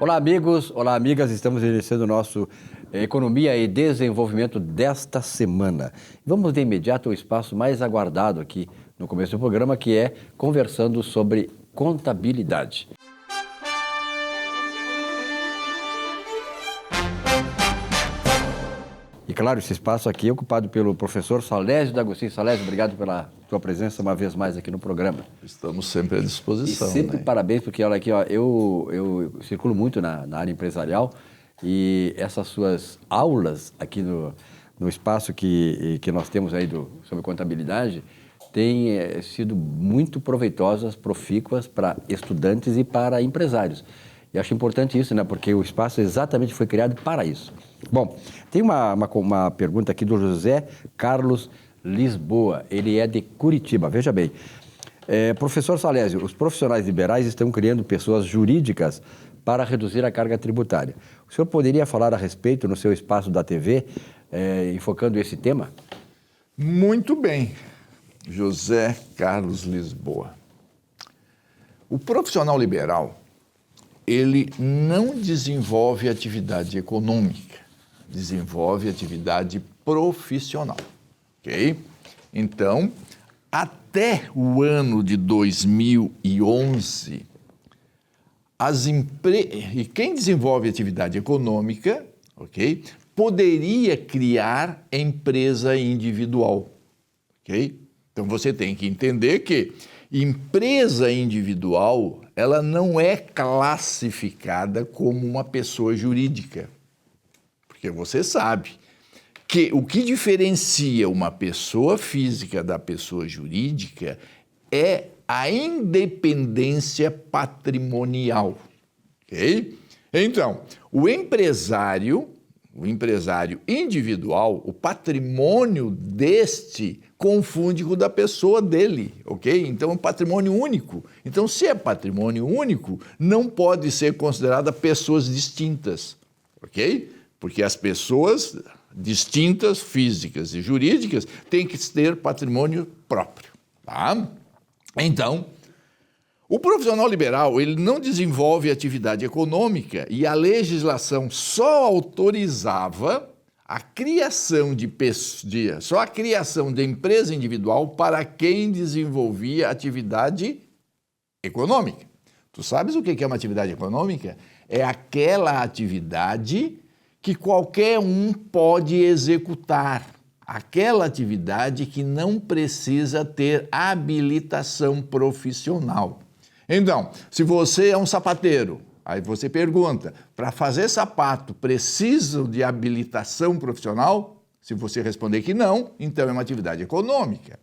Olá, amigos, olá, amigas. Estamos iniciando o nosso Economia e Desenvolvimento desta semana. Vamos de imediato ao espaço mais aguardado aqui no começo do programa, que é conversando sobre contabilidade. E claro, esse espaço aqui é ocupado pelo professor Salésio D'Agostinho. Salésio, obrigado pela tua presença uma vez mais aqui no programa. Estamos sempre à disposição. E sempre parabéns, porque olha aqui, ó, eu circulo muito na área empresarial e essas suas aulas aqui no espaço que nós temos aí sobre contabilidade têm sido muito proveitosas, profícuas para estudantes e para empresários. E acho importante isso, né? Porque o espaço exatamente foi criado para isso. Bom, tem uma pergunta aqui do José Carlos Lisboa. Ele é de Curitiba. Veja bem, professor Salésio, os profissionais liberais estão criando pessoas jurídicas para reduzir a carga tributária. O senhor poderia falar a respeito no seu espaço da TV, enfocando esse tema? Muito bem, José Carlos Lisboa. O profissional liberal, ele não desenvolve atividade econômica, desenvolve atividade profissional, ok? Então, até o ano de 2011, e quem desenvolve atividade econômica, ok, poderia criar empresa individual, ok? Então, você tem que entender que empresa individual, ela não é classificada como uma pessoa jurídica. Porque você sabe que o que diferencia uma pessoa física da pessoa jurídica é a independência patrimonial. Ok? Então, o empresário individual, o patrimônio deste confunde com o da pessoa dele, ok? Então, é um patrimônio único. Então, se é patrimônio único, não pode ser considerada pessoas distintas, ok? Porque as pessoas distintas, físicas e jurídicas, têm que ter patrimônio próprio, tá? Então, o profissional liberal, ele não desenvolve atividade econômica e a legislação só autorizava a criação de empresa individual para quem desenvolvia atividade econômica. Tu sabes o que é uma atividade econômica? É aquela atividade que qualquer um pode executar. Aquela atividade que não precisa ter habilitação profissional. Então, se você é um sapateiro, aí você pergunta, para fazer sapato, preciso de habilitação profissional? Se você responder que não, então é uma atividade econômica.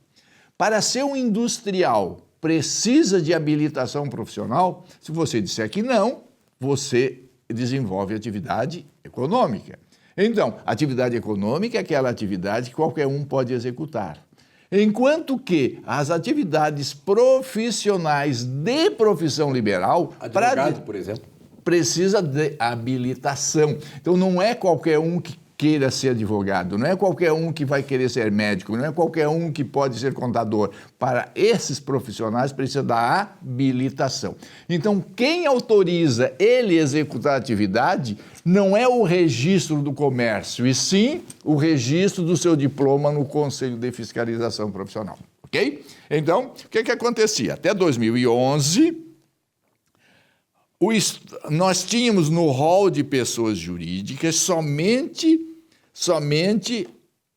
Para ser um industrial, precisa de habilitação profissional? Se você disser que não, você desenvolve atividade econômica. Então, atividade econômica é aquela atividade que qualquer um pode executar. Enquanto que as atividades profissionais de profissão liberal... Advogado, por exemplo. Precisa de habilitação. Então, não é qualquer um que queira ser advogado, não é qualquer um que vai querer ser médico, não é qualquer um que pode ser contador. Para esses profissionais, precisa da habilitação. Então, quem autoriza ele executar a atividade não é o registro do comércio, e sim o registro do seu diploma no Conselho de Fiscalização Profissional, ok? Então, o que acontecia? Até 2011... nós tínhamos no rol de pessoas jurídicas somente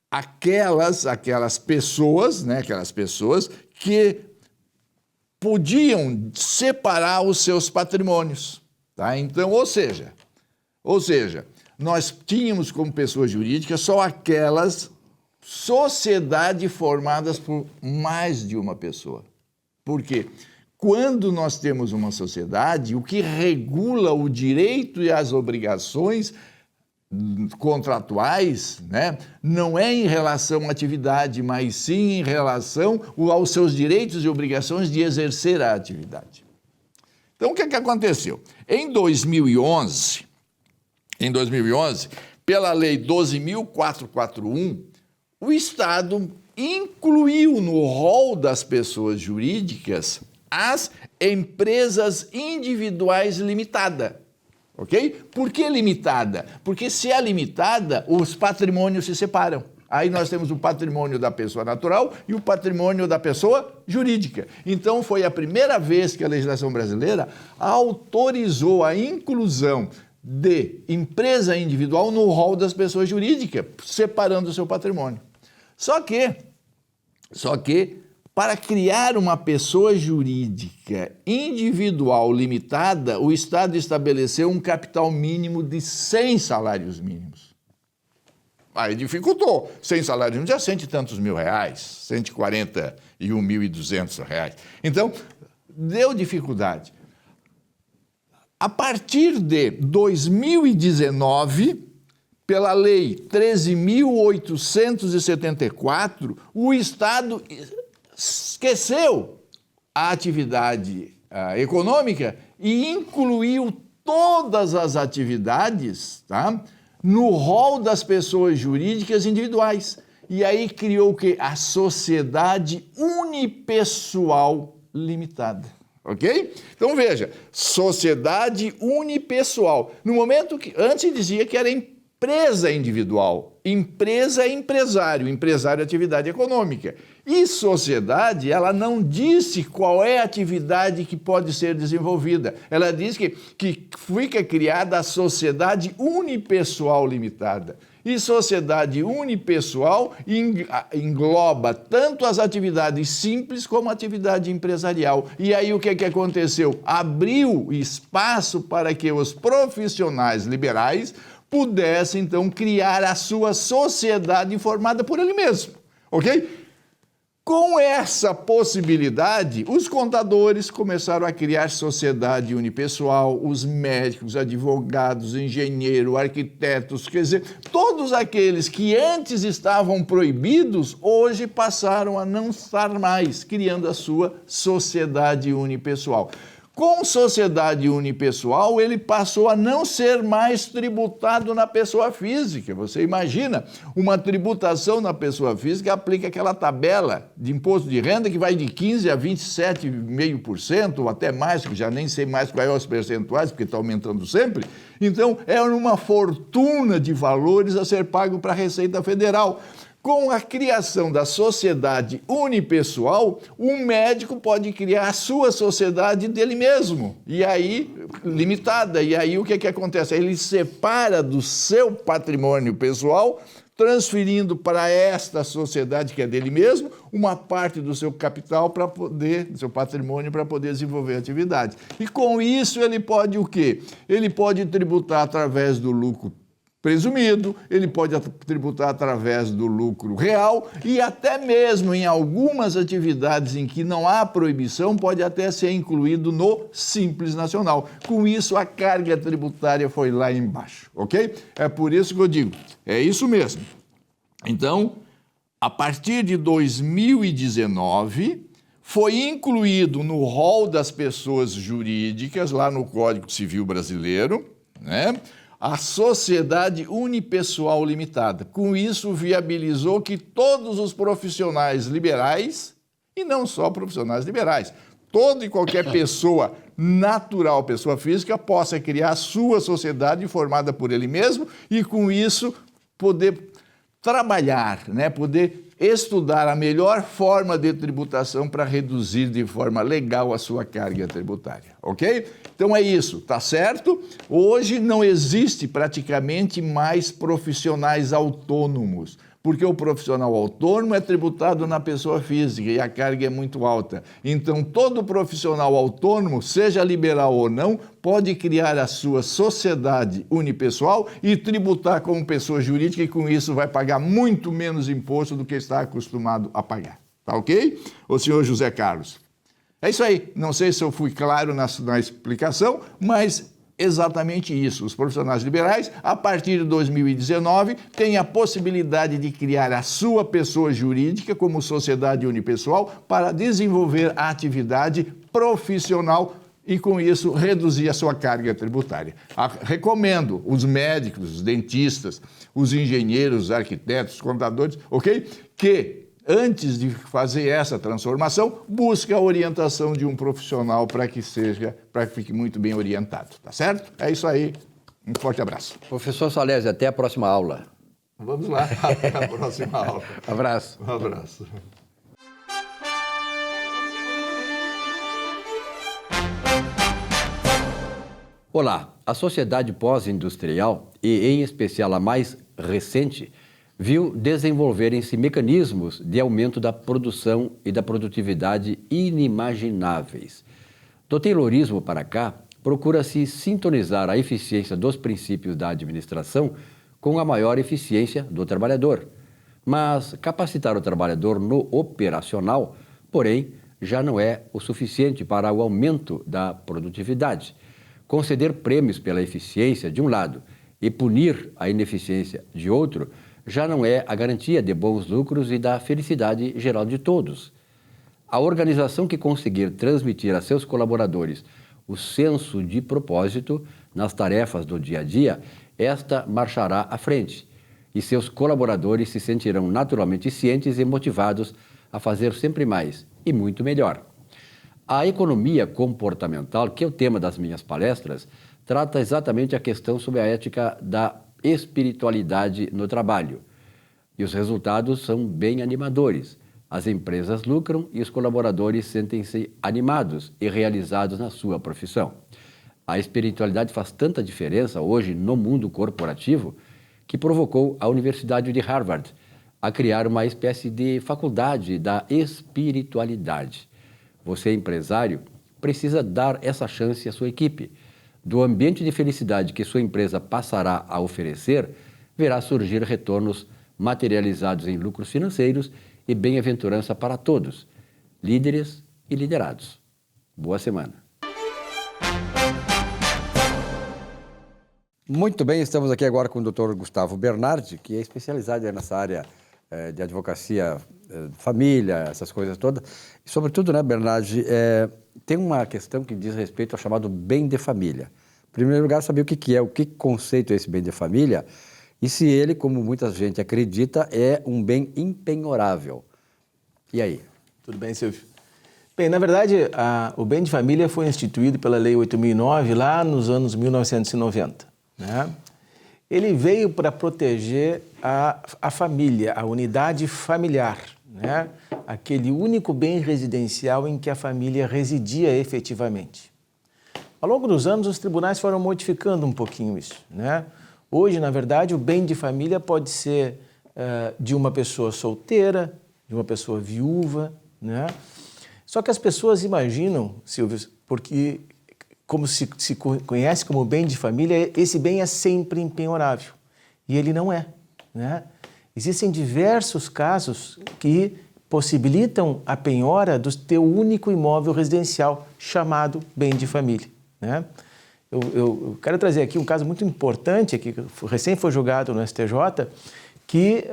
aquelas pessoas, né, aquelas pessoas que podiam separar os seus patrimônios, tá? Então, ou seja, nós tínhamos como pessoas jurídicas só aquelas sociedades formadas por mais de uma pessoa. Por quê? Quando nós temos uma sociedade, o que regula o direito e as obrigações contratuais, né, não é em relação à atividade, mas sim em relação aos seus direitos e obrigações de exercer a atividade. Então, o que aconteceu? Em 2011, pela Lei 12.441, o Estado incluiu no rol das pessoas jurídicas as empresas individuais limitadas. ok? Por que limitada? Porque se é limitada, os patrimônios se separam. Aí nós temos o patrimônio da pessoa natural e o patrimônio da pessoa jurídica. Então, foi a primeira vez que a legislação brasileira autorizou a inclusão de empresa individual no rol das pessoas jurídicas, separando o seu patrimônio. Só que, para criar uma pessoa jurídica individual limitada, o Estado estabeleceu um capital mínimo de 100 salários mínimos. Aí dificultou. 100 salários mínimos já cento e tantos mil reais, R$141.200. Então, deu dificuldade. A partir de 2019, pela Lei 13.874, o Estado esqueceu a atividade econômica e incluiu todas as atividades, tá, no rol das pessoas jurídicas individuais. E aí criou o quê? A Sociedade Unipessoal Limitada. Ok? Então veja, sociedade unipessoal. No momento que antes dizia que era empresa individual, empresa é empresário, empresário é atividade econômica. E sociedade, ela não disse qual é a atividade que pode ser desenvolvida. Ela diz que fica criada a Sociedade Unipessoal Limitada. E sociedade unipessoal engloba tanto as atividades simples como a atividade empresarial. E aí o que aconteceu? Abriu espaço para que os profissionais liberais pudessem, então, criar a sua sociedade formada por ele mesmo, ok? Com essa possibilidade, os contadores começaram a criar sociedade unipessoal, os médicos, advogados, engenheiros, arquitetos, quer dizer, todos aqueles que antes estavam proibidos, hoje passaram a não estar mais, criando a sua sociedade unipessoal. Com sociedade unipessoal, ele passou a não ser mais tributado na pessoa física. Você imagina, uma tributação na pessoa física aplica aquela tabela de imposto de renda que vai de 15% a 27,5%, ou até mais, que já nem sei mais quais são os percentuais, porque está aumentando sempre. Então, é uma fortuna de valores a ser pago para a Receita Federal. Com a criação da sociedade unipessoal, um médico pode criar a sua sociedade dele mesmo, e aí, limitada. E aí o que acontece? Ele separa do seu patrimônio pessoal, transferindo para esta sociedade que é dele mesmo, uma parte do seu capital do seu patrimônio para poder desenvolver a atividade. E com isso ele pode o quê? Ele pode tributar através do lucro presumido, ele pode tributar através do lucro real e até mesmo em algumas atividades em que não há proibição, pode até ser incluído no Simples Nacional. Com isso, a carga tributária foi lá embaixo, ok? É por isso que eu digo, é isso mesmo. Então, a partir de 2019, foi incluído no rol das pessoas jurídicas, lá no Código Civil Brasileiro, né, a Sociedade Unipessoal Limitada. Com isso, viabilizou que todos os profissionais liberais, e não só profissionais liberais, toda e qualquer pessoa natural, pessoa física, possa criar a sua sociedade formada por ele mesmo e, com isso, poder trabalhar, né? Poder estudar a melhor forma de tributação para reduzir de forma legal a sua carga tributária, ok? Então é isso, tá certo? Hoje não existe praticamente mais profissionais autônomos, porque o profissional autônomo é tributado na pessoa física e a carga é muito alta. Então, todo profissional autônomo, seja liberal ou não, pode criar a sua sociedade unipessoal e tributar como pessoa jurídica e, com isso, vai pagar muito menos imposto do que está acostumado a pagar. Tá ok? O senhor José Carlos. É isso aí. Não sei se eu fui claro na explicação, mas exatamente isso. Os profissionais liberais, a partir de 2019, têm a possibilidade de criar a sua pessoa jurídica como sociedade unipessoal para desenvolver a atividade profissional e, com isso, reduzir a sua carga tributária. Recomendo os médicos, os dentistas, os engenheiros, os arquitetos, os contadores, ok? Que antes de fazer essa transformação, busque a orientação de um profissional para que fique muito bem orientado, tá certo? É isso aí. Um forte abraço. Professor Salesi, até a próxima aula. Vamos lá, até a próxima aula. Abraço. Um abraço. Olá, a sociedade pós-industrial, e em especial a mais recente, viu desenvolverem-se mecanismos de aumento da produção e da produtividade inimagináveis. Do Taylorismo para cá, procura-se sintonizar a eficiência dos princípios da administração com a maior eficiência do trabalhador. Mas capacitar o trabalhador no operacional, porém, já não é o suficiente para o aumento da produtividade. Conceder prêmios pela eficiência de um lado e punir a ineficiência de outro já não é a garantia de bons lucros e da felicidade geral de todos. A organização que conseguir transmitir a seus colaboradores o senso de propósito nas tarefas do dia a dia, esta marchará à frente e seus colaboradores se sentirão naturalmente cientes e motivados a fazer sempre mais e muito melhor. A economia comportamental, que é o tema das minhas palestras, trata exatamente a questão sobre a ética da espiritualidade no trabalho. E os resultados são bem animadores. As empresas lucram e os colaboradores sentem-se animados e realizados na sua profissão. A espiritualidade faz tanta diferença hoje no mundo corporativo que provocou a Universidade de Harvard a criar uma espécie de faculdade da espiritualidade. Você, empresário, precisa dar essa chance à sua equipe. Do ambiente de felicidade que sua empresa passará a oferecer, verá surgir retornos materializados em lucros financeiros e bem-aventurança para todos, líderes e liderados. Boa semana. Muito bem, estamos aqui agora com o Dr. Gustavo Bernardi, que é especializado nessa área de advocacia, família, essas coisas todas. E, sobretudo, né, Bernardi, tem uma questão que diz respeito ao chamado bem de família. Em primeiro lugar, saber o que é, o que conceito é esse bem de família e se ele, como muita gente acredita, é um bem impenhorável. E aí? Tudo bem, Silvio? Bem, na verdade, o bem de família foi instituído pela Lei 8.009 lá nos anos 1990, né? Ele veio para proteger a família, a unidade familiar, né? Aquele único bem residencial em que a família residia efetivamente. Ao longo dos anos, os tribunais foram modificando um pouquinho isso, né? Hoje, na verdade, o bem de família pode ser de uma pessoa solteira, de uma pessoa viúva, né? Só que as pessoas imaginam, Silvio, porque como se conhece como bem de família, esse bem é sempre impenhorável. E ele não é, né? Existem diversos casos que possibilitam a penhora do teu único imóvel residencial, chamado bem de família, né? Eu quero trazer aqui um caso muito importante, que recém foi julgado no STJ, que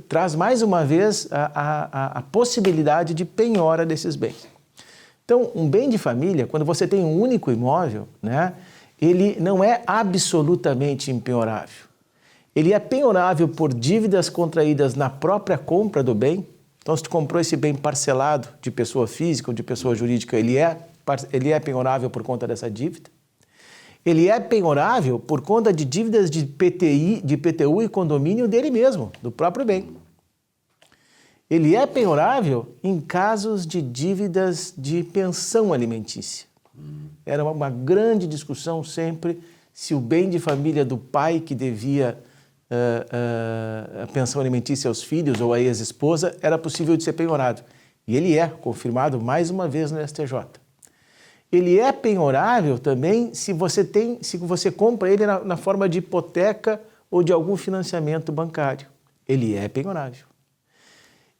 traz mais uma vez a possibilidade de penhora desses bens. Então, um bem de família, quando você tem um único imóvel, né, ele não é absolutamente impenhorável. Ele é penhorável por dívidas contraídas na própria compra do bem. Então, se tu comprou esse bem parcelado de pessoa física ou de pessoa jurídica, ele é penhorável por conta dessa dívida. Ele é penhorável por conta de dívidas de PTU e condomínio dele mesmo, do próprio bem. Ele é penhorável em casos de dívidas de pensão alimentícia. Era uma grande discussão sempre se o bem de família do pai que devia a pensão alimentícia aos filhos ou à ex-esposa era possível de ser penhorado. E ele é confirmado mais uma vez no STJ. Ele é penhorável também se você compra ele na forma de hipoteca ou de algum financiamento bancário. Ele é penhorável.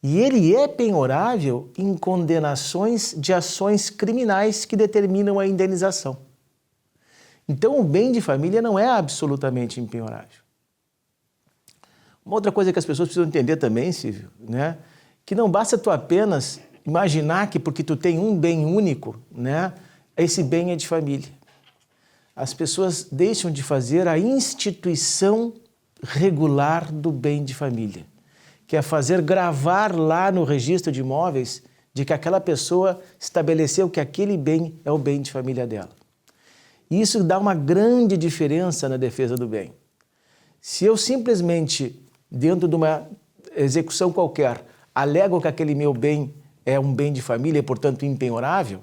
E ele é penhorável em condenações de ações criminais que determinam a indenização. Então, o bem de família não é absolutamente impenhorável. Uma outra coisa que as pessoas precisam entender também, Silvio, né, que não basta tu apenas imaginar que porque tu tem um bem único, né, esse bem é de família. As pessoas deixam de fazer a instituição regular do bem de família, que é fazer gravar lá no registro de imóveis de que aquela pessoa estabeleceu que aquele bem é o bem de família dela. E isso dá uma grande diferença na defesa do bem. Se eu simplesmente, dentro de uma execução qualquer, alego que aquele meu bem é um bem de família e, portanto, impenhorável,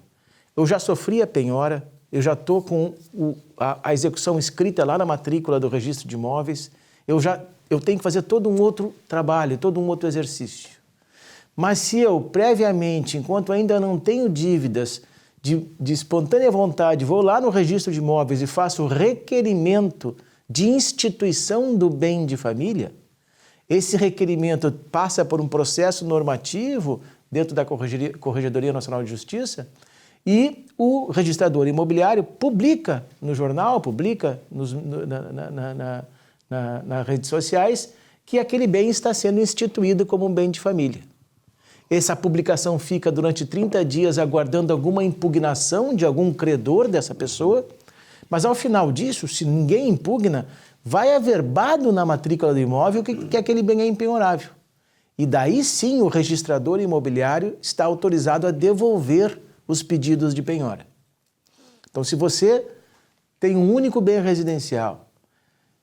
eu já sofri a penhora, eu já estou com a execução escrita lá na matrícula do registro de imóveis, eu tenho que fazer todo um outro trabalho, todo um outro exercício. Mas se eu, previamente, enquanto ainda não tenho dívidas, de espontânea vontade, vou lá no registro de imóveis e faço o requerimento de instituição do bem de família, esse requerimento passa por um processo normativo dentro da Corregedoria Nacional de Justiça e o registrador imobiliário publica no jornal, publica nas redes sociais que aquele bem está sendo instituído como um bem de família. Essa publicação fica durante 30 dias aguardando alguma impugnação de algum credor dessa pessoa, mas ao final disso, se ninguém impugna, vai averbado na matrícula do imóvel que aquele bem é impenhorável. E daí sim o registrador imobiliário está autorizado a devolver os pedidos de penhora. Então, se você tem um único bem residencial,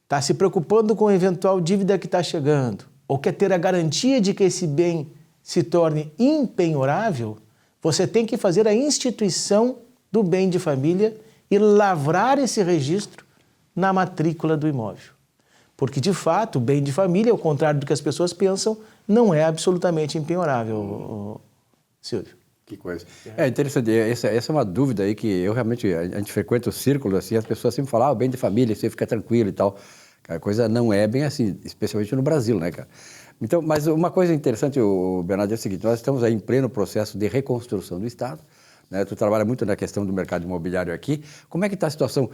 está se preocupando com a eventual dívida que está chegando, ou quer ter a garantia de que esse bem se torne impenhorável, você tem que fazer a instituição do bem de família e lavrar esse registro na matrícula do imóvel. Porque, de fato, o bem de família, ao contrário do que as pessoas pensam, não é absolutamente impenhorável, Silvio. Que coisa. É interessante, essa é uma dúvida aí que eu realmente, a gente frequenta o círculo, assim, as pessoas sempre falam, o bem de família, você fica tranquilo e tal. A coisa não é bem assim, especialmente no Brasil, né, cara? Então, mas uma coisa interessante, Bernardo, é o seguinte, nós estamos aí em pleno processo de reconstrução do Estado, né? Tu trabalha muito na questão do mercado imobiliário aqui. Como é que está a situação?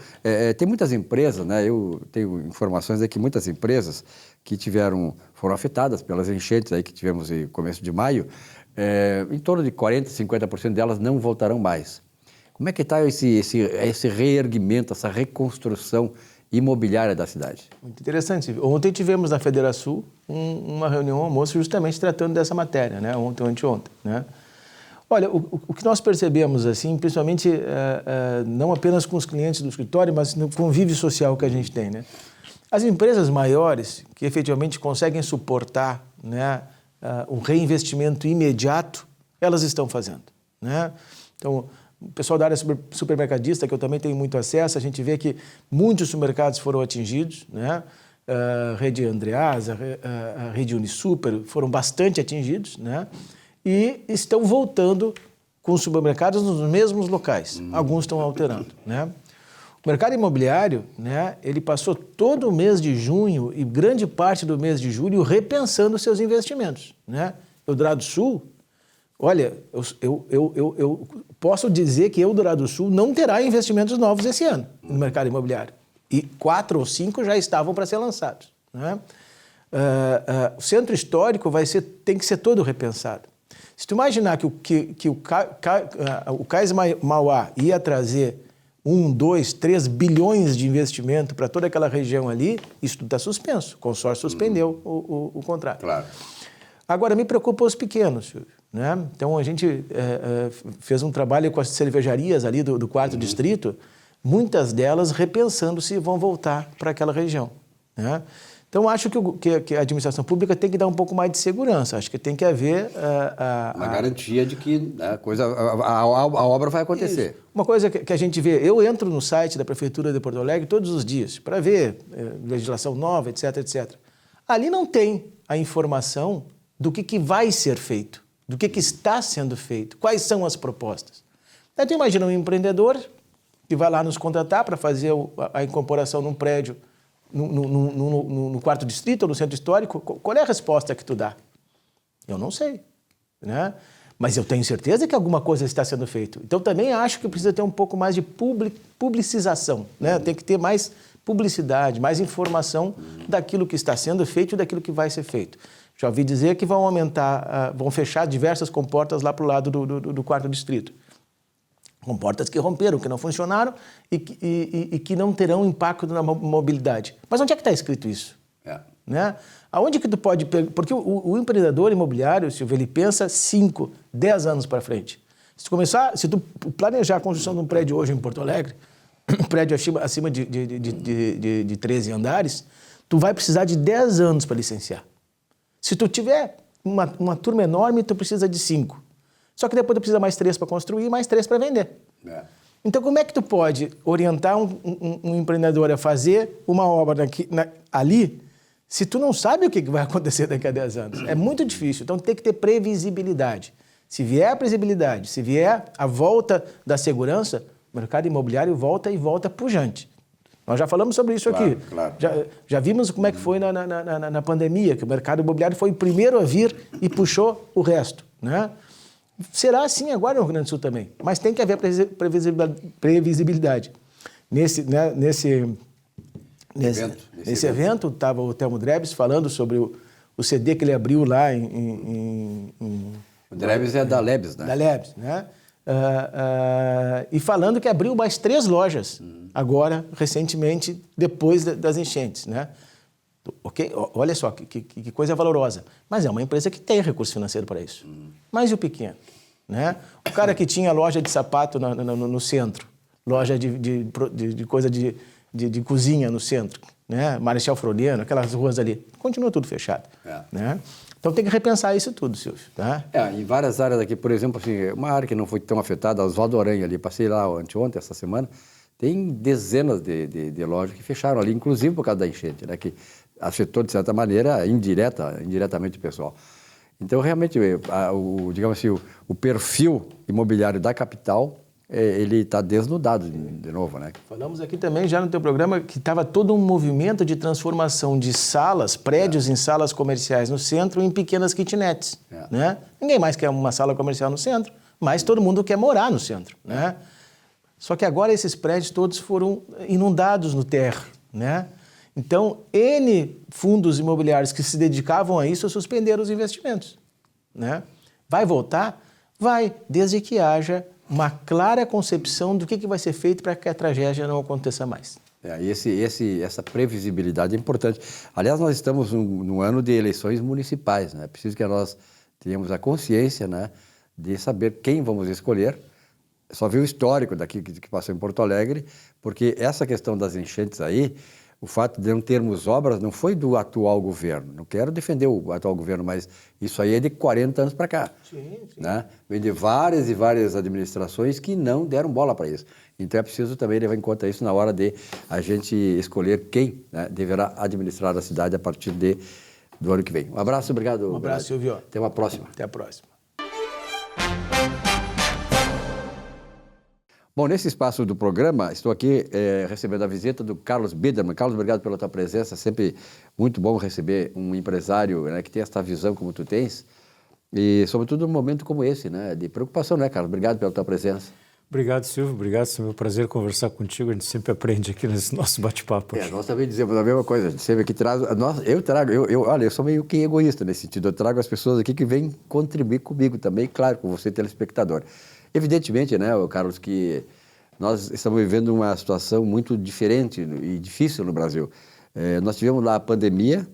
Tem muitas empresas, né? Eu tenho informações de que muitas empresas que foram afetadas pelas enchentes aí que tivemos em começo de maio, em torno de 40%, 50% delas não voltarão mais. Como é que está esse reerguimento, essa reconstrução imobiliária da cidade? Muito interessante. Ontem tivemos na Federação uma reunião, um almoço, justamente tratando dessa matéria, né? Ontem ou anteontem, né? Olha, o que nós percebemos, assim, principalmente não apenas com os clientes do escritório, mas no convívio social que a gente tem, né? As empresas maiores, que efetivamente conseguem suportar, né, o reinvestimento imediato, elas estão fazendo, né? Então, o pessoal da área supermercadista, que eu também tenho muito acesso, a gente vê que muitos supermercados foram atingidos, né? A Rede Andreasa, a Rede Unisuper foram bastante atingidos, né? E estão voltando com os supermercados nos mesmos locais. Alguns estão alterando, né? O mercado imobiliário, né, ele passou todo o mês de junho e grande parte do mês de julho repensando seus investimentos, né? Eldorado Sul, olha, eu posso dizer que Eldorado Sul não terá investimentos novos esse ano no mercado imobiliário. E 4 ou 5 já estavam para ser lançados, né? O centro histórico tem que ser todo repensado. Se tu imaginar que o Cais Mauá ia trazer 1, 2, 3 bilhões de investimento para toda aquela região ali, isso tudo está suspenso. O consórcio suspendeu o contrato. Claro. Agora, me preocupa os pequenos, Silvio, né? Então, a gente fez um trabalho com as cervejarias ali do 4º Distrito, muitas delas repensando se vão voltar para aquela região, né? Então, acho que a administração pública tem que dar um pouco mais de segurança. Acho que tem que haver uma garantia de que a obra vai acontecer. Isso. Uma coisa que a gente vê, eu entro no site da Prefeitura de Porto Alegre todos os dias para ver legislação nova, etc, etc. Ali não tem a informação do que vai ser feito, do que está sendo feito, quais são as propostas. Aí tu imagina um empreendedor que vai lá nos contratar para fazer a incorporação num prédio no 4º Distrito ou no Centro Histórico. Qual é a resposta que tu dá? Eu não sei, né? Mas eu tenho certeza que alguma coisa está sendo feita. Então, também acho que precisa ter um pouco mais de publicização, né? Tem que ter mais publicidade, mais informação daquilo que está sendo feito e daquilo que vai ser feito. Já ouvi dizer que vão vão fechar diversas comportas lá para o lado do 4º Distrito. Comportas que romperam, que não funcionaram e que não terão impacto na mobilidade. Mas onde é que está escrito isso? né? Aonde que tu pode pegar? Porque o empreendedor imobiliário, Silvio, ele pensa 5, 10 anos para frente. Se tu planejar a construção de um prédio hoje em Porto Alegre, um prédio acima de 13 andares, tu vai precisar de 10 anos para licenciar. Se tu tiver uma turma enorme, tu precisa de 5. Só que depois tu precisa mais 3 para construir e mais 3 para vender. Então, como é que tu pode orientar um empreendedor a fazer uma obra ali, se tu não sabe o que vai acontecer daqui a 10 anos? É muito difícil. Então, tem que ter previsibilidade. Se vier a previsibilidade, se vier a volta da segurança, o mercado imobiliário volta e volta pujante. Nós já falamos sobre isso aqui. Claro. Já vimos como é que foi na pandemia, que o mercado imobiliário foi o primeiro a vir e puxou o resto, né? Será assim agora no Rio Grande do Sul também, mas tem que haver previsibilidade. Nesse evento, estava o Telmo Drebes falando sobre o CD que ele abriu lá O Drebes é da Lebes, né? Da Lebes, né? E falando que abriu mais 3 lojas agora, recentemente, depois das enchentes, né? Ok? Olha só, que coisa valorosa. Mas é uma empresa que tem recurso financeiro para isso. Mas e o pequeno? Né? O cara que tinha loja de sapato no centro, loja de coisa de cozinha no centro, né? Marechal Floriano, aquelas ruas ali, continua tudo fechado. Né? Então tem que repensar isso tudo, Silvio. Tá? Em várias áreas aqui, por exemplo, assim, uma área que não foi tão afetada, Oswaldo Aranha ali, passei lá anteontem, essa semana, tem dezenas de lojas que fecharam ali, inclusive por causa da enchente, né? Que afetou, de certa maneira, indiretamente o pessoal. Então, realmente, digamos assim, o perfil imobiliário da capital, ele está desnudado de novo, né? Falamos aqui também, já no teu programa, que estava todo um movimento de transformação de salas, prédios em salas comerciais no centro, em pequenas kitnets, né? Ninguém mais quer uma sala comercial no centro, mas todo mundo quer morar no centro, né? Só que agora esses prédios todos foram inundados no térreo, né? Então, N fundos imobiliários que se dedicavam a isso suspenderam os investimentos, né? Vai voltar? Vai, desde que haja uma clara concepção do que vai ser feito para que a tragédia não aconteça mais. Essa previsibilidade é importante. Aliás, nós estamos num ano de eleições municipais, né? É preciso que nós tenhamos a consciência, né, de saber quem vamos escolher. Só vi o histórico daqui que passou em Porto Alegre, porque essa questão das enchentes aí, o fato de não termos obras não foi do atual governo. Não quero defender o atual governo, mas isso aí é de 40 anos para cá. Sim. Né? Vem de várias e várias administrações que não deram bola para isso. Então é preciso também levar em conta isso na hora de a gente escolher quem, né, deverá administrar a cidade a partir do ano que vem. Um abraço, obrigado. Um abraço, Silvio. Até uma próxima. Até a próxima. Bom, nesse espaço do programa, estou aqui recebendo a visita do Carlos Biderman. Carlos, obrigado pela tua presença. Sempre muito bom receber um empresário, né, que tem essa visão como tu tens. E, sobretudo, num momento como esse, né, de preocupação, né, Carlos? Obrigado pela tua presença. Obrigado, Silvio. Obrigado. É um prazer conversar contigo. A gente sempre aprende aqui nesse nosso bate-papo. Nós também dizemos a mesma coisa. A gente sempre aqui traz... Olha, eu sou meio que egoísta nesse sentido. Eu trago as pessoas aqui que vêm contribuir comigo também, claro, com você, telespectador. Evidentemente, né, Carlos, que nós estamos vivendo uma situação muito diferente e difícil no Brasil. Nós tivemos lá a pandemia,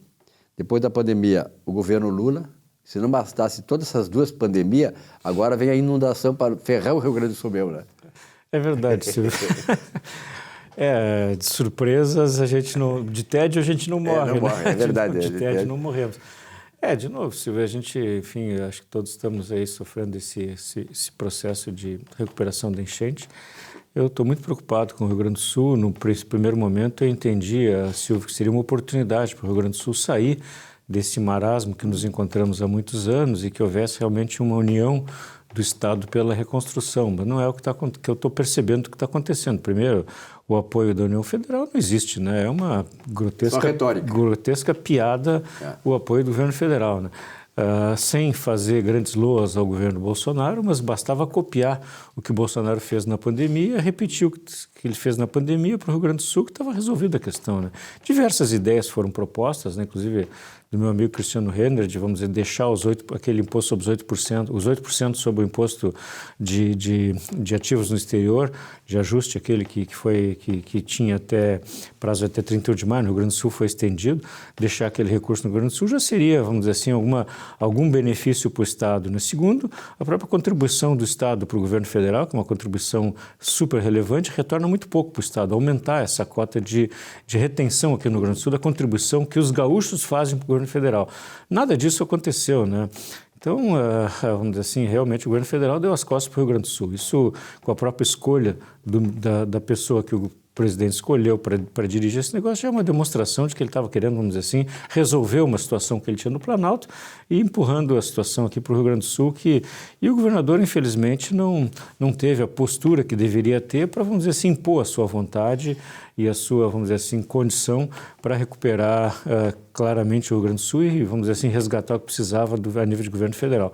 depois da pandemia, o governo Lula. Se não bastasse todas essas duas pandemias, agora vem a inundação para ferrar o Rio Grande do Sul mesmo, né? É verdade, Silvio. De surpresas, de tédio a gente não morre, não morre, é verdade. De tédio não morremos. De novo, Silvio, a gente, enfim, acho que todos estamos aí sofrendo esse processo de recuperação da enchente. Eu estou muito preocupado com o Rio Grande do Sul. No primeiro momento eu entendi, Silvio, que seria uma oportunidade para o Rio Grande do Sul sair desse marasmo que nos encontramos há muitos anos e que houvesse realmente uma união do Estado pela reconstrução. Mas não é o que eu estou percebendo que está acontecendo. Primeiro, o apoio da União Federal não existe, né? É uma grotesca piada o apoio do governo federal, né? Sem fazer grandes loas ao governo Bolsonaro, mas bastava copiar o que o Bolsonaro fez na pandemia, repetir o que ele fez na pandemia para o Rio Grande do Sul, que estava resolvida a questão, né? Diversas ideias foram propostas, né? Inclusive do meu amigo Cristiano Renner, de, vamos dizer, deixar aquele imposto sobre os 8% sobre o imposto de ativos no exterior, de ajuste, aquele que tinha prazo até 31 de maio, no Rio Grande do Sul foi estendido, deixar aquele recurso no Rio Grande do Sul já seria, vamos dizer assim, algum benefício para o Estado. Né? Segundo, a própria contribuição do Estado para o governo federal, que é uma contribuição super relevante, retorna muito pouco para o Estado. Aumentar essa cota de retenção aqui no Rio Grande do Sul, da contribuição que os gaúchos fazem para o governo federal. Nada disso aconteceu, né? Então, vamos dizer assim, realmente o governo federal deu as costas para o Rio Grande do Sul. Isso, com a própria escolha da pessoa que o presidente escolheu para dirigir esse negócio, já é uma demonstração de que ele estava querendo, vamos dizer assim, resolver uma situação que ele tinha no Planalto e empurrando a situação aqui para o Rio Grande do Sul, e o governador, infelizmente, não teve a postura que deveria ter para, vamos dizer assim, impor a sua vontade e a sua, vamos dizer assim, condição para recuperar claramente o Rio Grande do Sul e, vamos dizer assim, resgatar o que precisava a nível de governo federal.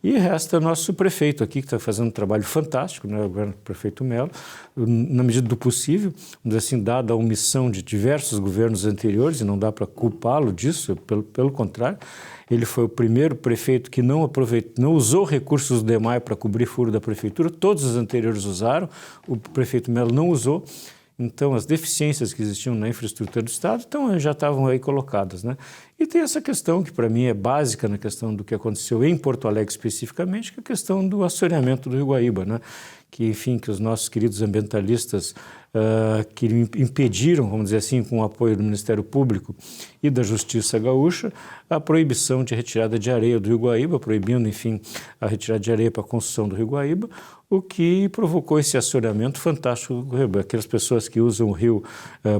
E resta nosso prefeito aqui, que está fazendo um trabalho fantástico, né, o prefeito Melo, na medida do possível, vamos dizer assim, dada a omissão de diversos governos anteriores, e não dá para culpá-lo disso, pelo contrário, ele foi o primeiro prefeito que não usou recursos do DEMAI para cobrir furo da prefeitura, todos os anteriores usaram, o prefeito Melo não usou. Então, as deficiências que existiam na infraestrutura do Estado já estavam aí colocadas, né? E tem essa questão que, para mim, é básica na questão do que aconteceu em Porto Alegre especificamente, que é a questão do assoreamento do Rio Guaíba, né? Que, enfim, que os nossos queridos ambientalistas que impediram, vamos dizer assim, com o apoio do Ministério Público e da Justiça Gaúcha, a proibição de retirada de areia do Rio Guaíba, proibindo, enfim, a retirada de areia para a construção do Rio Guaíba, o que provocou esse assoreamento fantástico do Rio Guaíba. Aquelas pessoas que usam o rio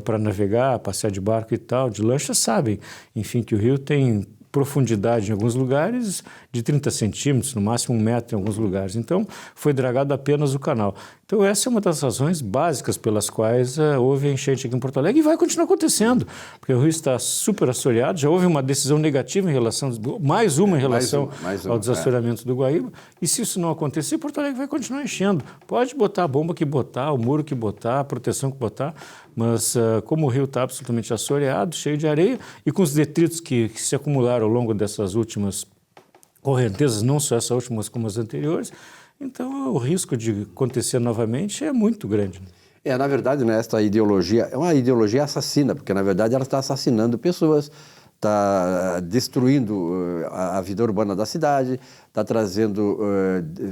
para navegar, passear de barco e tal, de lancha, sabem, enfim, que o rio tem profundidade em alguns lugares de 30 centímetros, no máximo 1 metro em alguns lugares. Então, foi dragado apenas o canal. Então, essa é uma das razões básicas pelas quais houve a enchente aqui em Porto Alegre e vai continuar acontecendo, porque o rio está super assoreado, já houve uma decisão negativa em relação, mais uma em relação ao desassoreamento do Guaíba, e se isso não acontecer, Porto Alegre vai continuar enchendo. Pode botar a bomba que botar, o muro que botar, a proteção que botar, mas como o rio está absolutamente assoreado, cheio de areia, e com os detritos que se acumularam ao longo dessas últimas correntezas, não só essas últimas como as anteriores, então o risco de acontecer novamente é muito grande. Na verdade, né, esta ideologia é uma ideologia assassina, porque na verdade ela está assassinando pessoas, está destruindo a vida urbana da cidade, está trazendo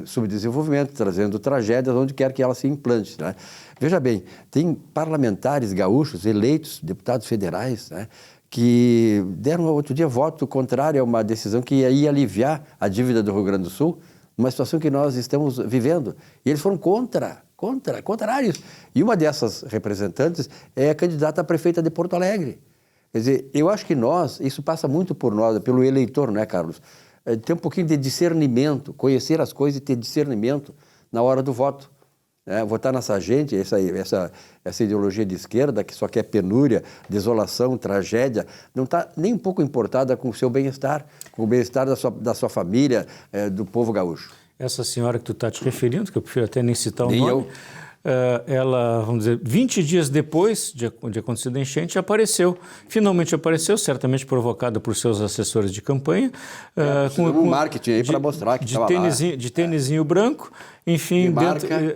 subdesenvolvimento, trazendo tragédias onde quer que ela se implante, né? Veja bem, tem parlamentares gaúchos eleitos, deputados federais, né, que deram outro dia voto contrário a uma decisão que ia aliviar a dívida do Rio Grande do Sul, numa situação que nós estamos vivendo. E eles foram contrários. E uma dessas representantes é a candidata a prefeita de Porto Alegre. Quer dizer, eu acho que isso passa muito por nós, pelo eleitor, né, Carlos? Ter um pouquinho de discernimento, conhecer as coisas e ter discernimento na hora do voto. Votar nessa gente, essa ideologia de esquerda que só quer penúria, desolação, tragédia, não está nem um pouco importada com o seu bem-estar, com o bem-estar da sua família, do povo gaúcho. Essa senhora que tu está te referindo, que eu prefiro até nem citar o nome, ela, vamos dizer, 20 dias depois de acontecer a enchente, finalmente apareceu, certamente provocada por seus assessores de campanha. Com um marketing aí para mostrar que estava lá. De tênisinho branco, enfim,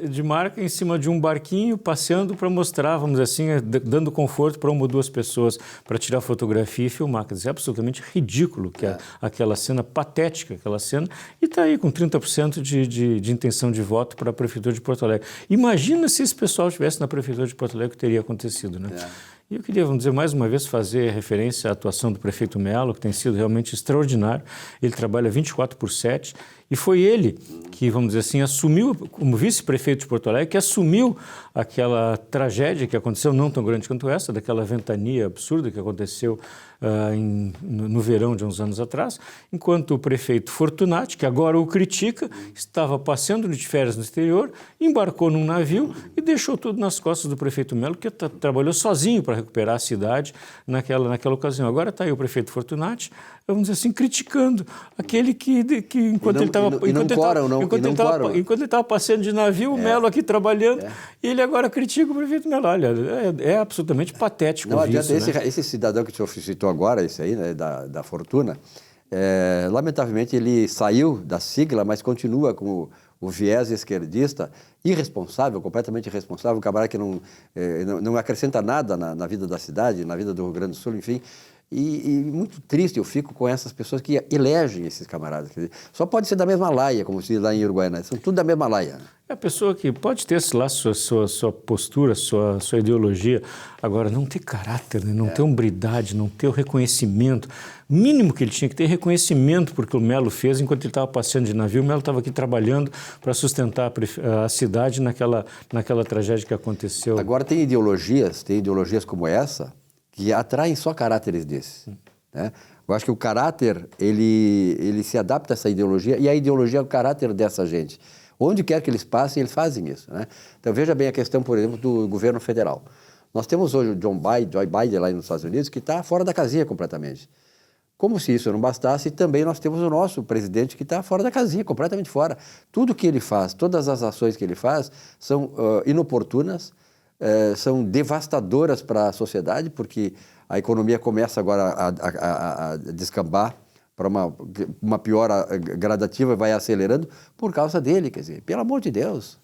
de marca, em cima de um barquinho, passeando para mostrar, vamos dizer assim, dando conforto para 1 ou 2 pessoas para tirar fotografia e filmar. Quer dizer, é absolutamente ridículo que aquela cena, patética aquela cena, e está aí com 30% de intenção de voto para a Prefeitura de Porto Alegre. Imagina se esse pessoal estivesse na Prefeitura de Porto Alegre, o que teria acontecido, né? E eu queria, vamos dizer, mais uma vez fazer referência à atuação do prefeito Melo, que tem sido realmente extraordinário. Ele trabalha 24/7 e foi ele que, vamos dizer assim, assumiu, como vice-prefeito de Porto Alegre, que assumiu aquela tragédia que aconteceu, não tão grande quanto essa, daquela ventania absurda que aconteceu no verão de uns anos atrás, enquanto o prefeito Fortunati, que agora o critica, estava passeando de férias no exterior, embarcou num navio e deixou tudo nas costas do prefeito Melo, que trabalhou sozinho para recuperar a cidade naquela ocasião. Agora está aí o prefeito Fortunati, vamos dizer assim, criticando aquele que enquanto ele ele estava passeando de navio, o Melo aqui trabalhando, e ele agora critica o prefeito Melo. Olha, é absolutamente patético não isso. Adianta, esse cidadão que o senhor citou agora, esse aí, né, da Fortuna, lamentavelmente ele saiu da sigla, mas continua com o viés esquerdista, irresponsável, completamente irresponsável, um camarada que não acrescenta nada na vida da cidade, na vida do Rio Grande do Sul, enfim. E muito triste eu fico com essas pessoas que elegem esses camaradas. Quer dizer, só pode ser da mesma laia, como se diz lá em Uruguaiana, são tudo da mesma laia. É a pessoa que pode ter lá sua postura, sua ideologia, agora não ter caráter, né? Não ter hombridade, não ter o reconhecimento. Mínimo que ele tinha que ter reconhecimento porque o Melo fez enquanto ele estava passeando de navio. O Melo estava aqui trabalhando para sustentar a cidade naquela tragédia que aconteceu. Agora tem ideologias como essa que atraem só caráteres desses, né? Eu acho que o caráter, ele se adapta a essa ideologia e a ideologia é o caráter dessa gente. Onde quer que eles passem, eles fazem isso, né? Então veja bem a questão, por exemplo, do governo federal. Nós temos hoje o Joe Biden lá nos Estados Unidos que está fora da casinha completamente. Como se isso não bastasse, também nós temos o nosso presidente que está fora da casinha, completamente fora. Tudo que ele faz, todas as ações que ele faz são inoportunas, são devastadoras para a sociedade, porque a economia começa agora a descambar para uma piora gradativa, vai acelerando por causa dele, quer dizer, pelo amor de Deus.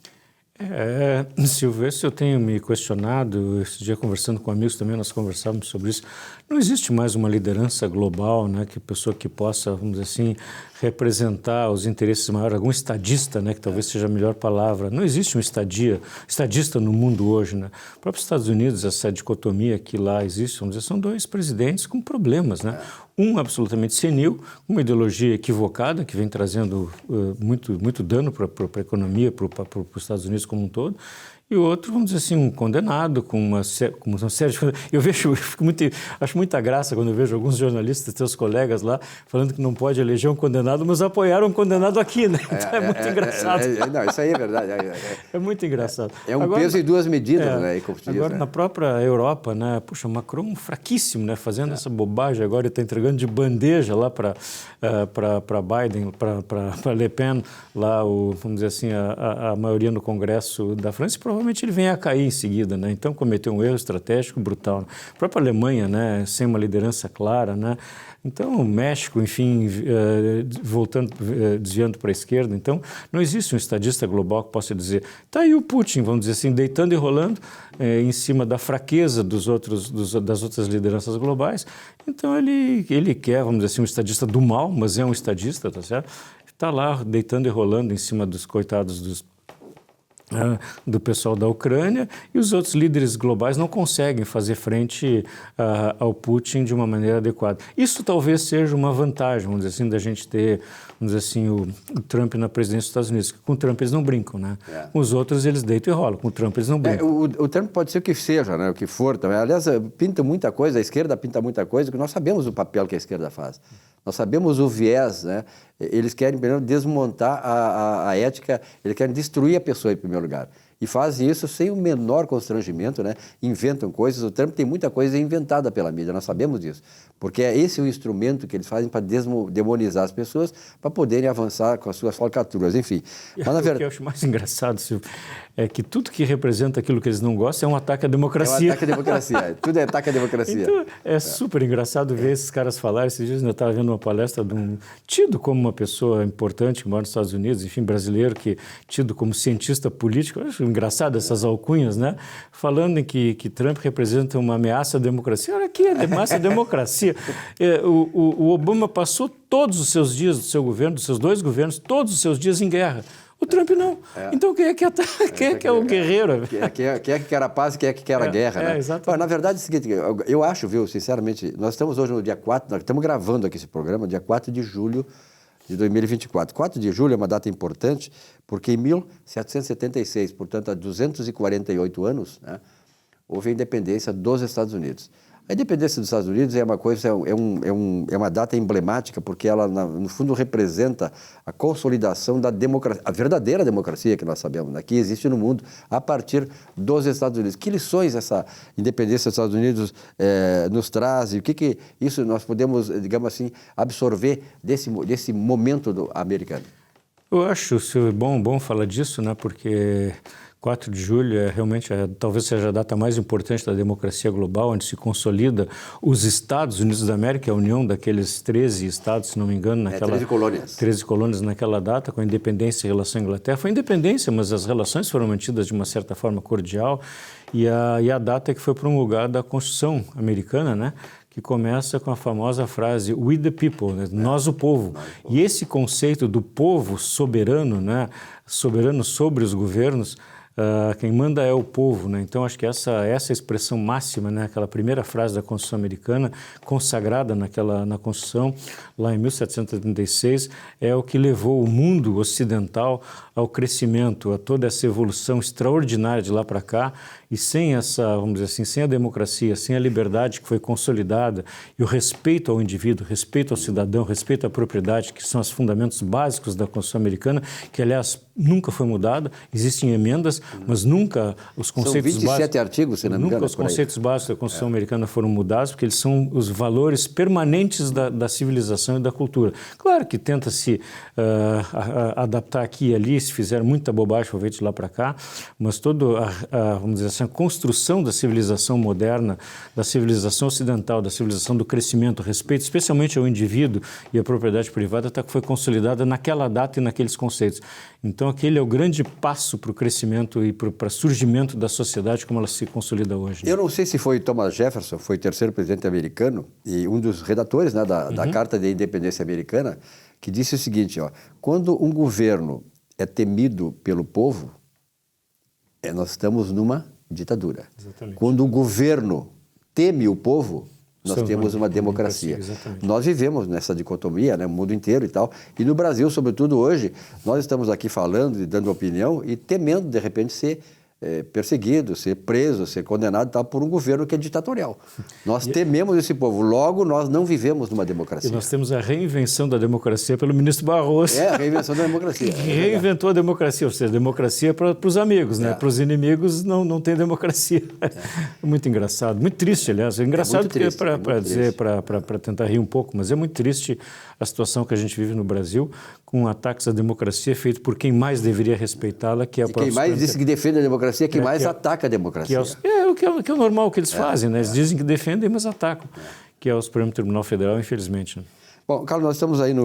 Silvestre, eu tenho me questionado, esse dia conversando com amigos também, nós conversávamos sobre isso, não existe mais uma liderança global, né, que pessoa que possa, vamos dizer assim, representar os interesses maiores, algum estadista, né, que talvez seja a melhor palavra. Não existe um estadista no mundo hoje, né? O próprio Estados Unidos, essa dicotomia que lá existe, vamos dizer, são dois presidentes com problemas, né? Um absolutamente senil, uma ideologia equivocada que vem trazendo muito dano para a economia, para os Estados Unidos como um todo, e o outro, vamos dizer assim, um condenado com uma série de coisas. Acho muita graça quando eu vejo alguns jornalistas, teus colegas lá, falando que não pode eleger um condenado, mas apoiaram um condenado aqui, né? Então é muito engraçado. Não, isso aí é verdade. É muito engraçado. É um peso e duas medidas, né? Agora, na própria Europa, né? Puxa, Macron fraquíssimo, né? Fazendo essa bobagem agora, ele está entregando de bandeja lá para Biden, para Le Pen, lá, vamos dizer assim, a maioria no Congresso da França, provavelmente ele vem a cair em seguida, né? Então cometeu um erro estratégico brutal. A própria Alemanha, né? Sem uma liderança clara, né? Então o México, enfim, desviando para a esquerda. Então não existe um estadista global que possa dizer, tá aí o Putin, vamos dizer assim, deitando e rolando em cima da fraqueza das outras lideranças globais. Então ele quer, vamos dizer assim, um estadista do mal, mas é um estadista, tá certo? Está lá deitando e rolando em cima dos coitados do pessoal da Ucrânia, e os outros líderes globais não conseguem fazer frente ao Putin de uma maneira adequada. Isso talvez seja uma vantagem, vamos dizer assim, da gente ter, vamos dizer assim, o Trump na presidência dos Estados Unidos. Com o Trump eles não brincam, né? Com os outros eles deitam e rolam, com o Trump eles não brincam. O Trump pode ser o que seja, né? O que for também. Aliás, pinta muita coisa, a esquerda pinta muita coisa, que nós sabemos o papel que a esquerda faz. Nós sabemos o viés, né? Eles querem, primeiro, desmontar a ética, eles querem destruir a pessoa em primeiro lugar. E fazem isso sem o menor constrangimento, né? Inventam coisas. O Trump tem muita coisa inventada pela mídia, nós sabemos disso. Porque esse é o instrumento que eles fazem para demonizar as pessoas, para poderem avançar com as suas falcatruas, enfim. Mas, na verdade, o que eu acho mais engraçado, Silvio, é que tudo que representa aquilo que eles não gostam é um ataque à democracia. É um ataque à democracia. Tudo é ataque à democracia. Então, é super engraçado ver esses caras falarem. Esses dias eu estava vendo uma palestra de um tido como uma pessoa importante que mora nos Estados Unidos, enfim, brasileiro, que tido como cientista político. Eu acho engraçado essas alcunhas, né? Falando em que Trump representa uma ameaça à democracia. Olha aqui, ameaça à democracia. O Obama passou todos os seus dias do seu governo, dos seus dois governos, todos os seus dias em guerra. O Trump não. Então quem é que é o guerreiro? Quem é que quer a paz e quem é que quer a guerra, né? Exatamente. Na verdade, é o seguinte, eu acho, viu, sinceramente, nós estamos hoje no dia 4, nós estamos gravando aqui esse programa, dia 4 de julho de 2024. 4 de julho é uma data importante, porque em 1776, portanto, há 248 anos, né, houve a independência dos Estados Unidos. A independência dos Estados Unidos é uma coisa, é uma data emblemática, porque ela, no fundo, representa a consolidação da democracia, a verdadeira democracia que nós sabemos, né, que existe no mundo, a partir dos Estados Unidos. Que lições essa independência dos Estados Unidos nos traz? E o que isso nós podemos, digamos assim, absorver desse momento americano? Eu acho, Silvio, bom falar disso, né? Porque 4 de julho talvez seja a data mais importante da democracia global, onde se consolida os Estados Unidos da América, a união daqueles 13 estados, se não me engano, 13 colônias. 13 colônias naquela data, com a independência em relação à Inglaterra. Foi independência, mas as relações foram mantidas de uma certa forma cordial, e a data que foi promulgada a Constituição americana, né? Que começa com a famosa frase "We the people", né? Nós o povo. E esse conceito do povo soberano, né? Soberano sobre os governos, quem manda é o povo, né? Então, acho que essa expressão máxima, né? Aquela primeira frase da Constituição americana, consagrada na Constituição, lá em 1776, é o que levou o mundo ocidental ao crescimento, a toda essa evolução extraordinária de lá para cá. E sem vamos dizer assim, sem a democracia, sem a liberdade que foi consolidada e o respeito ao indivíduo, respeito ao cidadão, respeito à propriedade, que são os fundamentos básicos da Constituição americana, que, aliás, nunca foi mudada. Existem emendas, mas nunca os conceitos básicos... São 27 artigos, se não me engano. Nunca os conceitos básicos da Constituição americana foram mudados, porque eles são os valores permanentes da civilização e da cultura. Claro que tenta-se adaptar aqui e ali, se fizer muita bobagem, foi feito de lá para cá, mas vamos dizer assim, a construção da civilização moderna, da civilização ocidental, da civilização do crescimento, respeito especialmente ao indivíduo e à propriedade privada, foi consolidada naquela data e naqueles conceitos. Então, aquele é o grande passo para o crescimento e para o surgimento da sociedade como ela se consolida hoje. Eu não sei se foi Thomas Jefferson, foi o terceiro presidente americano e um dos redatores, né, da Carta de Independência Americana, que disse o seguinte, quando um governo é temido pelo povo, nós estamos numa ditadura. Exatamente. Quando o governo teme o povo, nós temos uma democracia. Nós vivemos nessa dicotomia, né, no mundo inteiro e tal. E no Brasil, sobretudo hoje, nós estamos aqui falando e dando opinião e temendo, de repente, ser perseguido, ser preso, ser condenado e tal, por um governo que é ditatorial. Nós tememos esse povo, logo nós não vivemos numa democracia. E nós temos a reinvenção da democracia pelo ministro Barroso. A reinvenção da democracia. Que reinventou a democracia, ou seja, democracia para os amigos, né? Para os inimigos não tem democracia. Muito engraçado, muito triste, aliás. É engraçado para tentar rir um pouco, mas é muito triste a situação que a gente vive no Brasil, com ataques à democracia feito por quem mais deveria respeitá-la, que é o quem mais diz que defende a democracia, quem mais ataca a democracia. O que é o normal que eles fazem, né? Eles dizem que defendem, mas atacam, que é o Supremo Tribunal Federal, infelizmente. Né? Bom, Carlos, nós estamos aí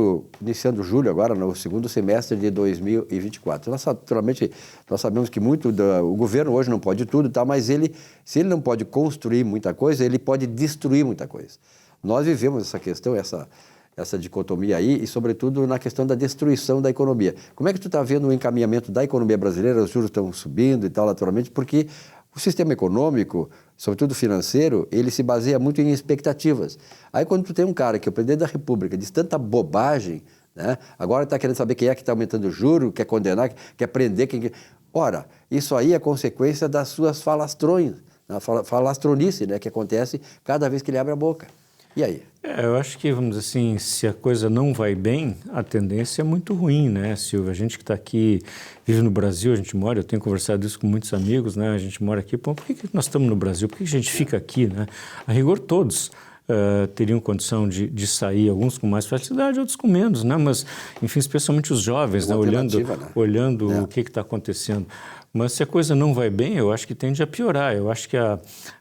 iniciando julho agora, no segundo semestre de 2024. Naturalmente, nós sabemos que o governo hoje não pode tudo, tá? Mas se ele não pode construir muita coisa, ele pode destruir muita coisa. Nós vivemos essa questão, essa dicotomia aí, e sobretudo na questão da destruição da economia. Como é que tu está vendo o encaminhamento da economia brasileira? Os juros estão subindo e tal, naturalmente, porque o sistema econômico, sobretudo financeiro, ele se baseia muito em expectativas. Aí quando tu tem um cara que é o presidente da República, diz tanta bobagem, né? Agora está querendo saber quem é que está aumentando o juro, quer condenar, quer prender quem... Ora, isso aí é consequência das suas falastronice, né? Que acontece cada vez que ele abre a boca. E aí? Eu acho que, vamos dizer assim, se a coisa não vai bem, a tendência é muito ruim, né, Silvia? A gente que está aqui, vive no Brasil, a gente mora, eu tenho conversado isso com muitos amigos, né? A gente mora aqui, por que nós estamos no Brasil? Por que a gente fica aqui, né? A rigor, todos teriam condição de sair, alguns com mais facilidade, outros com menos, né? Mas, enfim, especialmente os jovens, né? Olhando o que está acontecendo. Mas se a coisa não vai bem, eu acho que tende a piorar. Eu acho que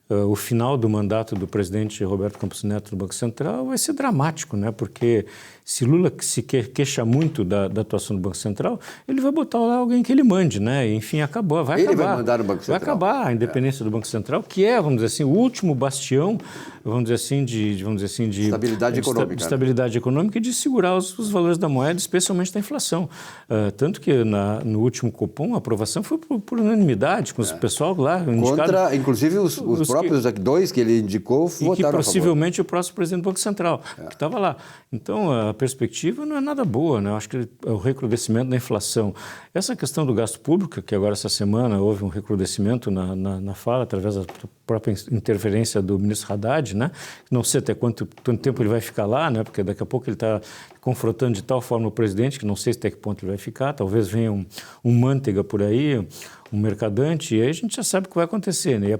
o final do mandato do presidente Roberto Campos Neto do Banco Central vai ser dramático, né? Porque se Lula se queixa muito da atuação do Banco Central, ele vai botar lá alguém que ele mande, né? Enfim, vai acabar. Ele vai mandar no Banco Central. Vai acabar a independência do Banco Central, que é, vamos dizer assim, o último bastião, vamos dizer assim, de estabilidade econômica. De estabilidade econômica e de segurar os valores da moeda, especialmente da inflação. Tanto que no último Copom, a aprovação foi por unanimidade, com o pessoal lá indicado. Inclusive os próprios dois que ele indicou votaram a favor. E que possivelmente o próximo presidente do Banco Central, que estava lá. Então, a perspectiva não é nada boa, né? Eu acho que o recrudescimento da inflação. Essa questão do gasto público, que agora essa semana houve um recrudescimento na fala, através da própria interferência do ministro Haddad, né? Não sei até quanto tempo ele vai ficar lá, né? Porque daqui a pouco ele está confrontando de tal forma o presidente, que não sei até que ponto ele vai ficar, talvez venha um Manteiga por aí, um mercadante, e aí a gente já sabe o que vai acontecer, né? E o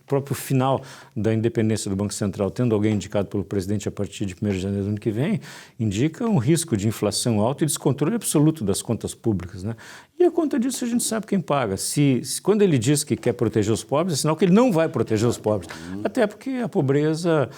próprio final da independência do Banco Central, tendo alguém indicado pelo presidente a partir de 1º de janeiro do ano que vem, indica um risco de inflação alta e descontrole absoluto das contas públicas, né? E a conta disso a gente sabe quem paga. Quando ele diz que quer proteger os pobres, é sinal que ele não vai proteger os pobres. Até porque a pobreza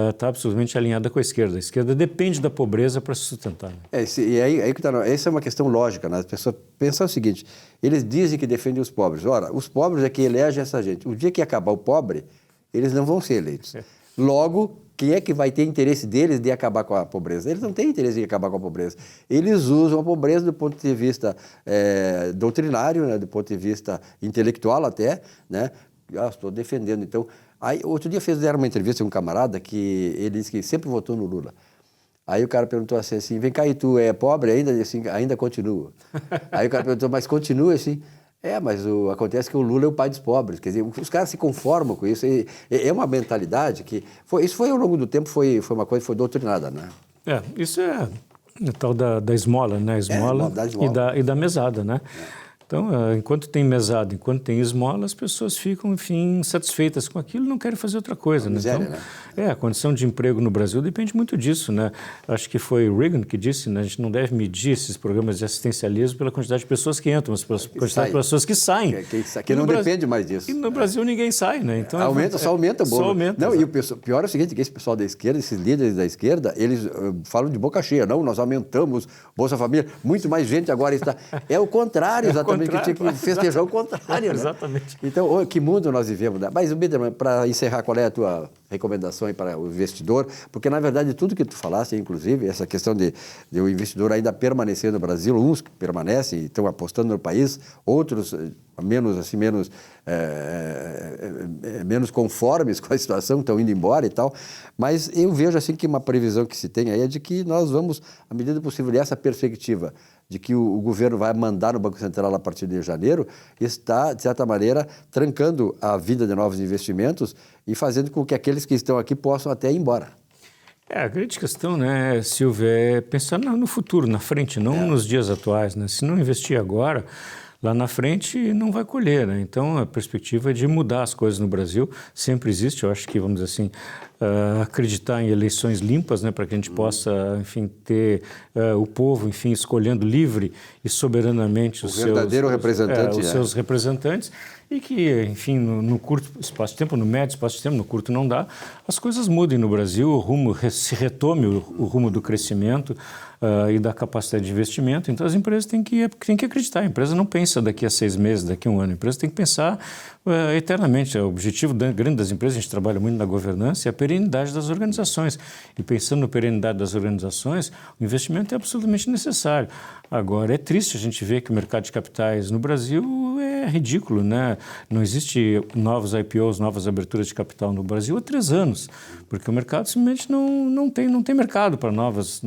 está absolutamente alinhada com a esquerda. A esquerda depende da pobreza para se sustentar. Né? E aí que tá, essa é uma questão lógica, né? As pessoas pensam o seguinte, eles dizem que defendem os pobres. Ora, os pobres é que elegem essa gente. O dia que acabar o pobre, eles não vão ser eleitos. Logo, quem é que vai ter interesse deles de acabar com a pobreza? Eles não têm interesse em acabar com a pobreza. Eles usam a pobreza do ponto de vista doutrinário, né? Do ponto de vista intelectual até, né? Estou defendendo. Então, aí, outro dia fizeram uma entrevista com um camarada que ele disse que sempre votou no Lula. Aí o cara perguntou assim, vem cá, e tu é pobre ainda? Assim, ainda continua. Aí o cara perguntou, mas continua assim? Mas acontece que o Lula é o pai dos pobres. Quer dizer, os caras se conformam com isso. É uma mentalidade que... Isso foi ao longo do tempo, foi uma coisa que foi doutrinada, né? Isso é a tal da esmola, né? Esmola, e da mesada, né? Então, enquanto tem mesada, enquanto tem esmola, as pessoas ficam, enfim, satisfeitas com aquilo e não querem fazer outra coisa. Né? Miséria, então, né? A condição de emprego no Brasil depende muito disso, né? Acho que foi Reagan que disse, né? A gente não deve medir esses programas de assistencialismo pela quantidade de pessoas que entram, mas pela quantidade de pessoas que saem. Que não depende mais disso. E no Brasil ninguém sai, né? Então, só aumenta o bolo. Só aumenta. Não, e o pior é o seguinte, que esse pessoal da esquerda, esses líderes da esquerda, eles falam de boca cheia. Não, nós aumentamos Bolsa Família, muito mais gente agora está... É o contrário, exatamente, que tinha que festejar o contrário, né? Exatamente. Então, que mundo nós vivemos, né? Mas, Biderman, para encerrar, qual é a tua recomendação aí para o investidor? Porque, na verdade, tudo que tu falaste, inclusive, essa questão de o investidor ainda permanecer no Brasil, uns permanecem e estão apostando no país, outros menos conformes com a situação, estão indo embora e tal, mas eu vejo assim que uma previsão que se tem aí é de que nós vamos, à medida do possível, essa perspectiva de que o governo vai mandar no Banco Central a partir de janeiro, está, de certa maneira, trancando a vida de novos investimentos e fazendo com que aqueles que estão aqui possam até ir embora. A grande questão, né, Silvia, é pensar no futuro, na frente, não nos dias atuais, né? Se não investir agora, lá na frente não vai colher, né? Então, a perspectiva de mudar as coisas no Brasil sempre existe. Eu acho que, vamos dizer assim, acreditar em eleições limpas, né? Para que a gente possa, enfim, ter o povo, enfim, escolhendo livre e soberanamente os seus representantes e que, enfim, no curto espaço de tempo, no médio espaço de tempo, no curto não dá, as coisas mudem no Brasil, se retome o rumo do crescimento e da capacidade de investimento. Então, as empresas têm que acreditar. A empresa não pensa daqui a 6 meses, daqui a um ano. A empresa tem que pensar eternamente. O objetivo grande das empresas, a gente trabalha muito na governança, é a perenidade das organizações. E pensando na perenidade das organizações, o investimento é absolutamente necessário. Agora, é triste a gente ver que o mercado de capitais no Brasil é ridículo, né? Não existe novos IPOs, novas aberturas de capital no Brasil há 3 anos, porque o mercado simplesmente não tem mercado para novas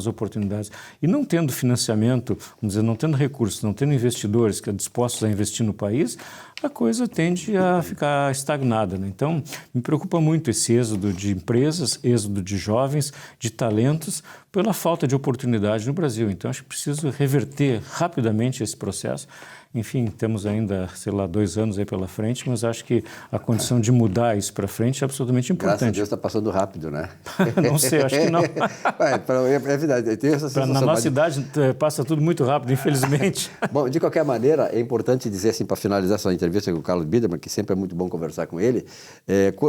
oportunidades. E não tendo financiamento, vamos dizer, não tendo recursos, não tendo investidores que estão dispostos a investir no país, a coisa tende a ficar estagnada, né? Então, me preocupa muito esse êxodo de empresas, êxodo de jovens, de talentos, pela falta de oportunidade no Brasil. Então, acho que preciso reverter rapidamente esse processo. Enfim, temos ainda, 2 anos aí pela frente, mas acho que a condição de mudar isso para frente é absolutamente importante. Graças a Deus está passando rápido, né? Não sei, acho que não. É verdade, tem essa sensação. Na nossa idade passa tudo muito rápido, infelizmente. Bom, de qualquer maneira, é importante dizer assim, para finalizar essa entrevista com o Carlos Biderman, que sempre é muito bom conversar com ele,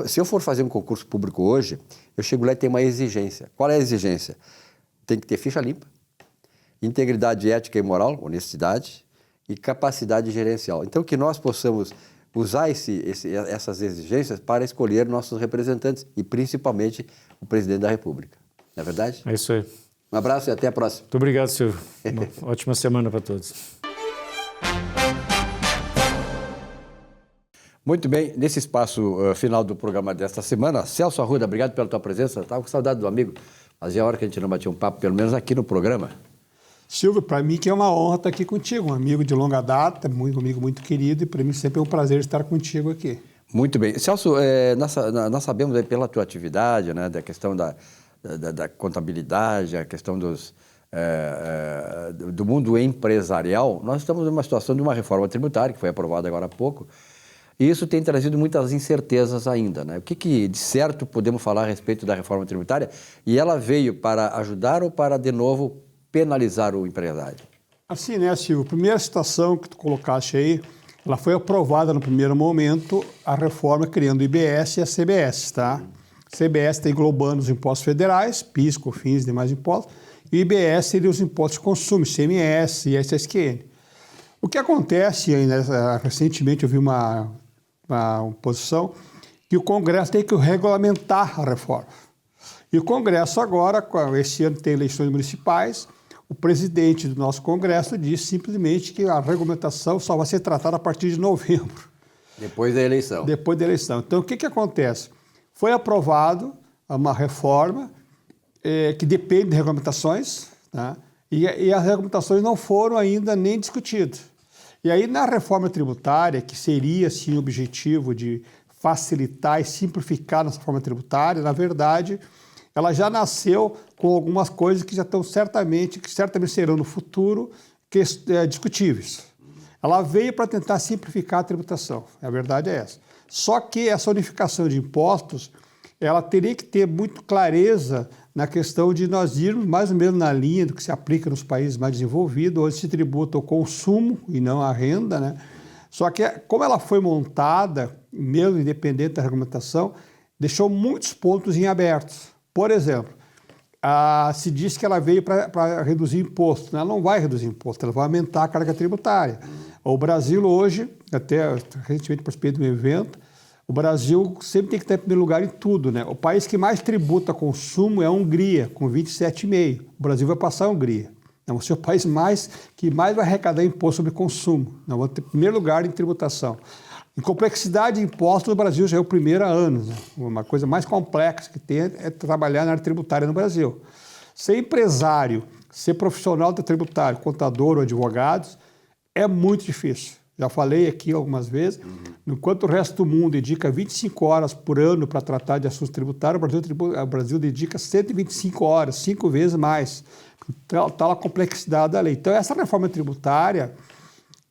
se eu for fazer um concurso público hoje, eu chego lá e tenho uma exigência. Qual é a exigência? Tem que ter ficha limpa, integridade ética e moral, honestidade, e capacidade gerencial. Então, que nós possamos usar essas exigências para escolher nossos representantes e, principalmente, o presidente da República. Não é verdade? É isso aí. Um abraço e até a próxima. Muito obrigado, Silvio. Uma ótima semana para todos. Muito bem, nesse espaço final do programa desta semana, Celso Arruda, obrigado pela tua presença. Estava com saudade do amigo. Fazia hora que a gente não batia um papo, pelo menos aqui no programa. Silvio, para mim que é uma honra estar aqui contigo, um amigo de longa data, um amigo muito querido, e para mim sempre é um prazer estar contigo aqui. Muito bem. Celso, nós sabemos aí pela tua atividade, né, da questão da contabilidade, a questão do mundo empresarial, nós estamos numa situação de uma reforma tributária que foi aprovada agora há pouco, e isso tem trazido muitas incertezas ainda, né? O que de certo podemos falar a respeito da reforma tributária? E ela veio para ajudar ou para, de novo, penalizar o empresário? Assim, né, Silvio? A primeira situação que tu colocaste aí, ela foi aprovada no primeiro momento, a reforma criando o IBS e a CBS, tá? CBS está englobando os impostos federais, PIS, COFINS e demais impostos, e o IBS seria os impostos de consumo, ICMS e SSQN. O que acontece ainda, recentemente eu vi uma posição que o Congresso tem que regulamentar a reforma. E o Congresso agora, esse ano tem eleições municipais, o presidente do nosso Congresso disse simplesmente que a regulamentação só vai ser tratada a partir de novembro. Depois da eleição. Depois da eleição. Então, o que acontece? Foi aprovado uma reforma que depende de regulamentações, tá? E as regulamentações não foram ainda nem discutidas. E aí, na reforma tributária, que seria, sim, o objetivo de facilitar e simplificar nossa reforma tributária, na verdade, ela já nasceu com algumas coisas que já estão certamente serão no futuro discutíveis. Ela veio para tentar simplificar a tributação, a verdade é essa. Só que essa unificação de impostos, ela teria que ter muito clareza na questão de nós irmos mais ou menos na linha do que se aplica nos países mais desenvolvidos, onde se tributa o consumo e não a renda, né? Só que, como ela foi montada, mesmo independente da regulamentação, deixou muitos pontos em abertos. Por exemplo, se diz que ela veio para reduzir imposto. Ela não vai reduzir imposto, ela vai aumentar a carga tributária. O Brasil hoje, até recentemente participei de um evento, o Brasil sempre tem que estar em primeiro lugar em tudo, né? O país que mais tributa consumo é a Hungria, com 27,5%. O Brasil vai passar a Hungria. Vai ser o país que mais vai arrecadar imposto sobre consumo. Nós vamos ter primeiro lugar em tributação. Em complexidade de impostos, o Brasil já é o primeiro há anos, né? Uma coisa mais complexa que tem é trabalhar na área tributária no Brasil. Ser empresário, ser profissional da tributário, contador ou advogados, é muito difícil. Já falei aqui algumas vezes, enquanto o resto do mundo dedica 25 horas por ano para tratar de assuntos tributários, o Brasil dedica 125 horas, 5 vezes mais. Está a complexidade da lei. Então, essa reforma tributária,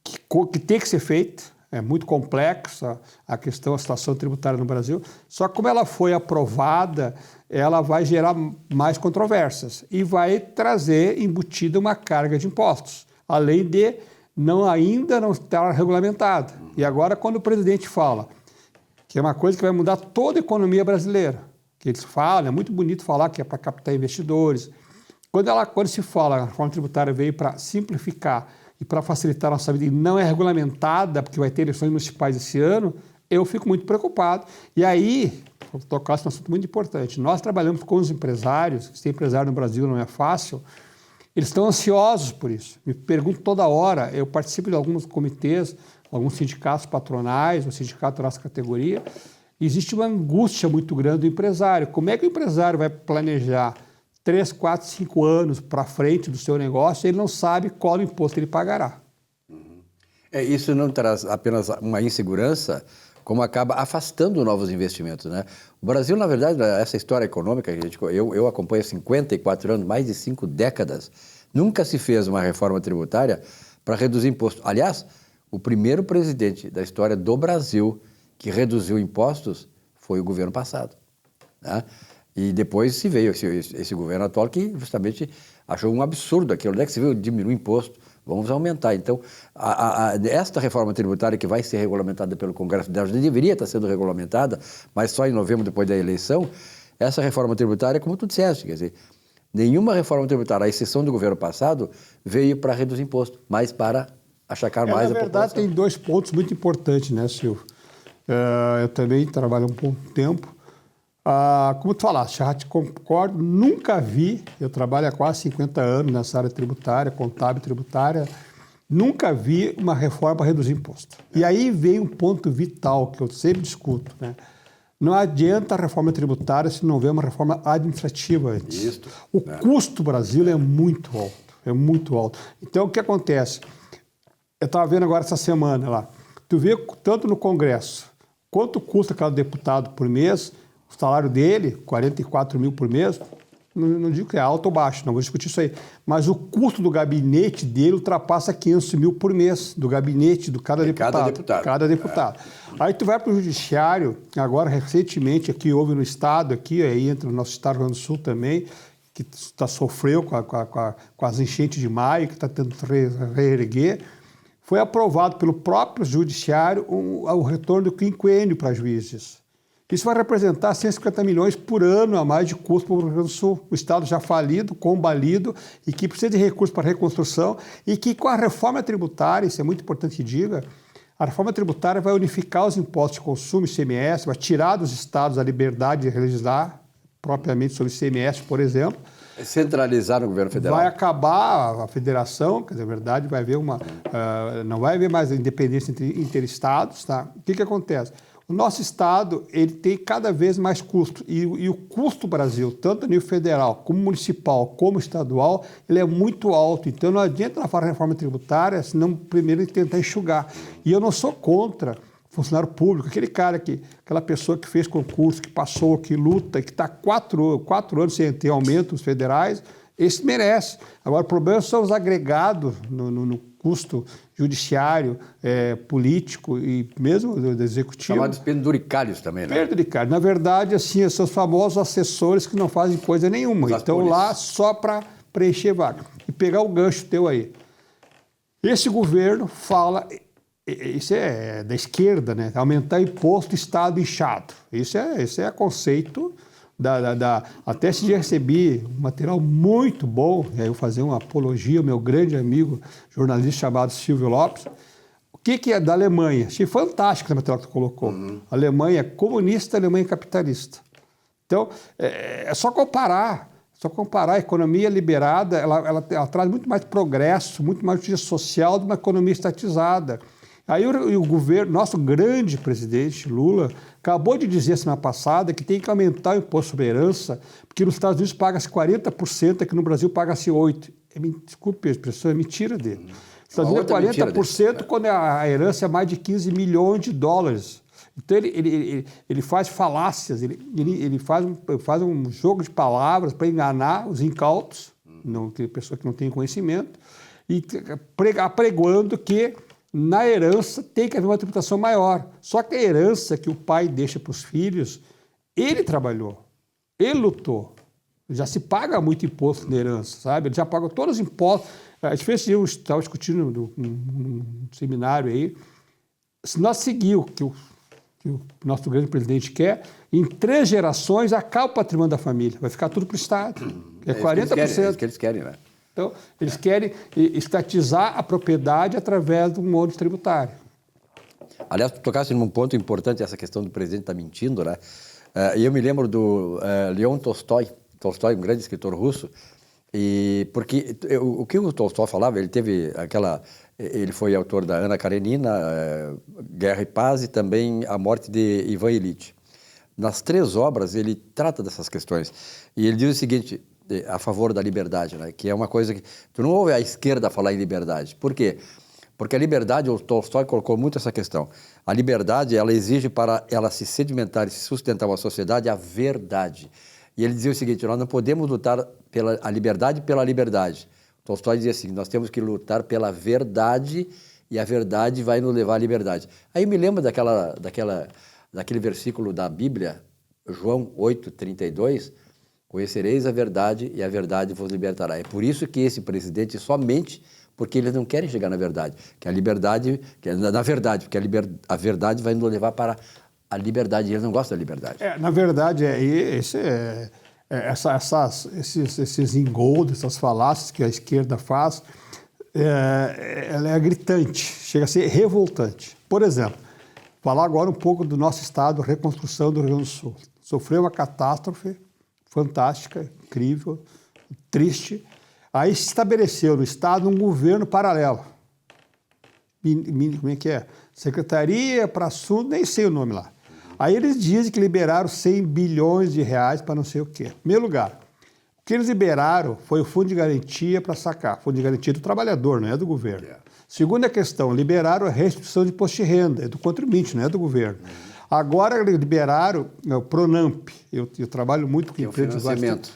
que tem que ser feita, é muito complexa a situação tributária no Brasil, só que como ela foi aprovada, ela vai gerar mais controvérsias e vai trazer embutida uma carga de impostos, além de ainda não estar regulamentado. E agora, quando o presidente fala que é uma coisa que vai mudar toda a economia brasileira, que eles falam, é muito bonito falar que é para captar investidores. Quando se fala que a reforma tributária veio para simplificar e para facilitar a nossa vida e não é regulamentada, porque vai ter eleições municipais esse ano, eu fico muito preocupado. E aí, vou tocar num assunto muito importante. Nós trabalhamos com os empresários, ser empresário no Brasil não é fácil, eles estão ansiosos por isso. Me pergunto toda hora, eu participo de alguns comitês, alguns sindicatos patronais, o sindicato da nossa categoria, existe uma angústia muito grande do empresário. Como é que o empresário vai planejar 3, 4, 5 anos para frente do seu negócio e ele não sabe qual imposto ele pagará? Isso não traz apenas uma insegurança, como acaba afastando novos investimentos, né? O Brasil, na verdade, essa história econômica, eu acompanho há 54 anos, mais de 5 décadas, nunca se fez uma reforma tributária para reduzir imposto. Aliás, o primeiro presidente da história do Brasil que reduziu impostos foi o governo passado, né? E depois se veio esse governo atual que justamente achou um absurdo aquilo. Onde é que se veio diminuir o imposto? Vamos aumentar. Então, esta reforma tributária que vai ser regulamentada pelo Congresso, deveria estar sendo regulamentada, mas só em novembro, depois da eleição, essa reforma tributária, como tu disseste, quer dizer, nenhuma reforma tributária, à exceção do governo passado, veio para reduzir imposto, mas para achacar mais a população. Na verdade, tem 2 pontos muito importantes, né, Silvio? Eu também trabalho um pouco tempo. Como tu falaste, já te concordo, nunca vi, eu trabalho há quase 50 anos nessa área tributária, contábil tributária, nunca vi uma reforma para reduzir imposto. E aí vem um ponto vital que eu sempre discuto, né? Não adianta a reforma tributária se não houver uma reforma administrativa antes. O custo do Brasil é muito alto, Então, o que acontece? Eu estava vendo agora essa semana lá, tu vê tanto no Congresso, quanto custa cada deputado por mês, o salário dele, 44 mil por mês, não digo que é alto ou baixo, não vou discutir isso aí, mas o custo do gabinete dele ultrapassa 500 mil por mês, do gabinete de cada deputado. Cada deputado. Aí tu vai para o judiciário, agora recentemente aqui houve no estado, aqui aí entra o nosso estado do Rio Grande do Sul também, que sofreu com as enchentes de maio, que está tentando reerguer, foi aprovado pelo próprio judiciário o retorno do quinquênio para juízes. Isso vai representar 150 milhões por ano a mais de custo para o Rio Grande do Sul. O Estado já falido, combalido, e que precisa de recursos para reconstrução, e que com a reforma tributária, isso é muito importante que diga, a reforma tributária vai unificar os impostos de consumo, ICMS, vai tirar dos estados a liberdade de legislar propriamente sobre ICMS, por exemplo. Centralizar no governo federal. Vai acabar a federação, quer dizer, na verdade, vai haver não vai haver mais a independência entre interestados. Tá? O que acontece? O nosso estado ele tem cada vez mais custo e o custo do Brasil, tanto a nível federal, como municipal, como estadual, ele é muito alto. Então não adianta na reforma tributária, senão primeiro tentar enxugar. E eu não sou contra funcionário público, aquela pessoa que fez concurso, que passou, que luta, que está 4 anos sem ter aumentos federais, esse merece. Agora, o problema são os agregados no custo judiciário, político e mesmo do executivo. Chamados penduricários também, né? Penduricários. Na verdade, assim, são os famosos assessores que não fazem coisa nenhuma. Estão lá só para preencher vaga. E pegar o gancho teu aí. Esse governo fala... Isso é da esquerda, né? Aumentar imposto, Estado inchado. Isso é conceito até esse dia recebi um material muito bom, e aí eu vou fazer uma apologia ao meu grande amigo jornalista chamado Silvio Lopes. O que é da Alemanha? Achei fantástico esse material que tu colocou. Alemanha é comunista, Alemanha é capitalista. Então, é só comparar. A economia liberada, ela traz muito mais progresso, muito mais justiça social do que uma economia estatizada. Aí o governo, nosso grande presidente, Lula, acabou de dizer semana passada que tem que aumentar o imposto sobre herança, porque nos Estados Unidos paga-se 40%, aqui no Brasil paga-se 8%. Desculpe a expressão, é mentira dele. Nos Estados Unidos é 40% quando a herança é mais de 15 milhões de dólares. Então ele faz falácias, ele faz um jogo de palavras para enganar os incautos, pessoa que não tem conhecimento, e apregoando que na herança tem que haver uma tributação maior. Só que a herança que o pai deixa para os filhos, ele trabalhou, ele lutou. Já se paga muito imposto na herança, sabe? Ele já paga todos os impostos. A gente fez, eu estava discutindo num seminário aí, se nós seguirmos o que o nosso grande presidente quer, em 3 gerações acaba o patrimônio da família. Vai ficar tudo para o Estado. É 40%. É isso que eles querem, né? Então, eles querem estatizar a propriedade através de um modo tributário. Aliás, tu tocaste num ponto importante, essa questão do presidente estar mentindo, né? E eu me lembro do Leon Tolstói, um grande escritor russo, e porque o que o Tolstói falava, ele foi autor da Ana Karenina, Guerra e Paz, e também A Morte de Ivan Ilitch. Nas 3 obras, ele trata dessas questões. E ele diz o seguinte, a favor da liberdade, né? Que é uma coisa que... Tu não ouve a esquerda falar em liberdade. Por quê? Porque a liberdade, o Tolstói colocou muito essa questão. A liberdade, ela exige para ela se sedimentar e se sustentar uma sociedade a verdade. E ele dizia o seguinte, nós não podemos lutar pela a liberdade pela liberdade. O Tolstói dizia assim, nós temos que lutar pela verdade e a verdade vai nos levar à liberdade. Aí eu me lembro daquele versículo da Bíblia, João 8:32, conhecereis a verdade e a verdade vos libertará. É por isso que esse presidente somente, porque eles não querem chegar na verdade, que a liberdade, na verdade, porque a verdade vai nos levar para a liberdade, e eles não gostam da liberdade. Na verdade, esses engoldos, essas falácias que a esquerda faz, ela é gritante, chega a ser revoltante. Por exemplo, falar agora um pouco do nosso estado, reconstrução do Rio Grande do Sul. Sofreu uma catástrofe fantástica, incrível, triste. Aí se estabeleceu no estado um governo paralelo. Como é que é? Secretaria para Assunto, nem sei o nome lá. Aí eles dizem que liberaram 100 bilhões de reais para não sei o quê. Em primeiro lugar, o que eles liberaram foi o fundo de garantia para sacar. Fundo de garantia do trabalhador, não é do governo. Segunda questão, liberaram a restituição de imposto de renda, é do contribuinte, não é do governo. Agora liberaram o Pronamp. Eu trabalho muito com empresas. Financiamento.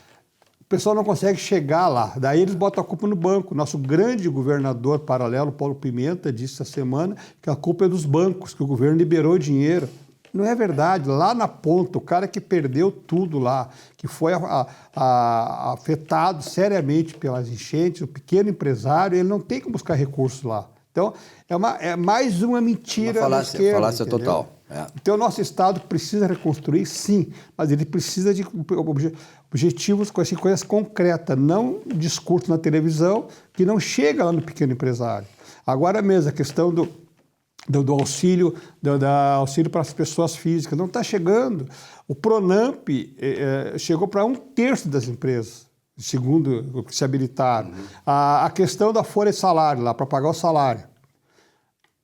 pessoal não consegue chegar lá. Daí eles botam a culpa no banco. Nosso grande governador paralelo, Paulo Pimenta, disse essa semana que a culpa é dos bancos, que o governo liberou dinheiro. Não é verdade. Lá na ponta, o cara que perdeu tudo lá, que foi afetado seriamente pelas enchentes, o pequeno empresário, ele não tem que buscar recursos lá. Então, é mais uma mentira da esquerda. Falácia total. Então, o nosso Estado precisa reconstruir, sim, mas ele precisa de objetivos, coisas concretas, não discurso na televisão que não chega lá no pequeno empresário. Agora mesmo, a questão do auxílio, auxílio para as pessoas físicas, não está chegando. O Pronamp chegou para 1/3 das empresas, segundo o que se habilitaram. A questão da folha de salário, lá para pagar o salário,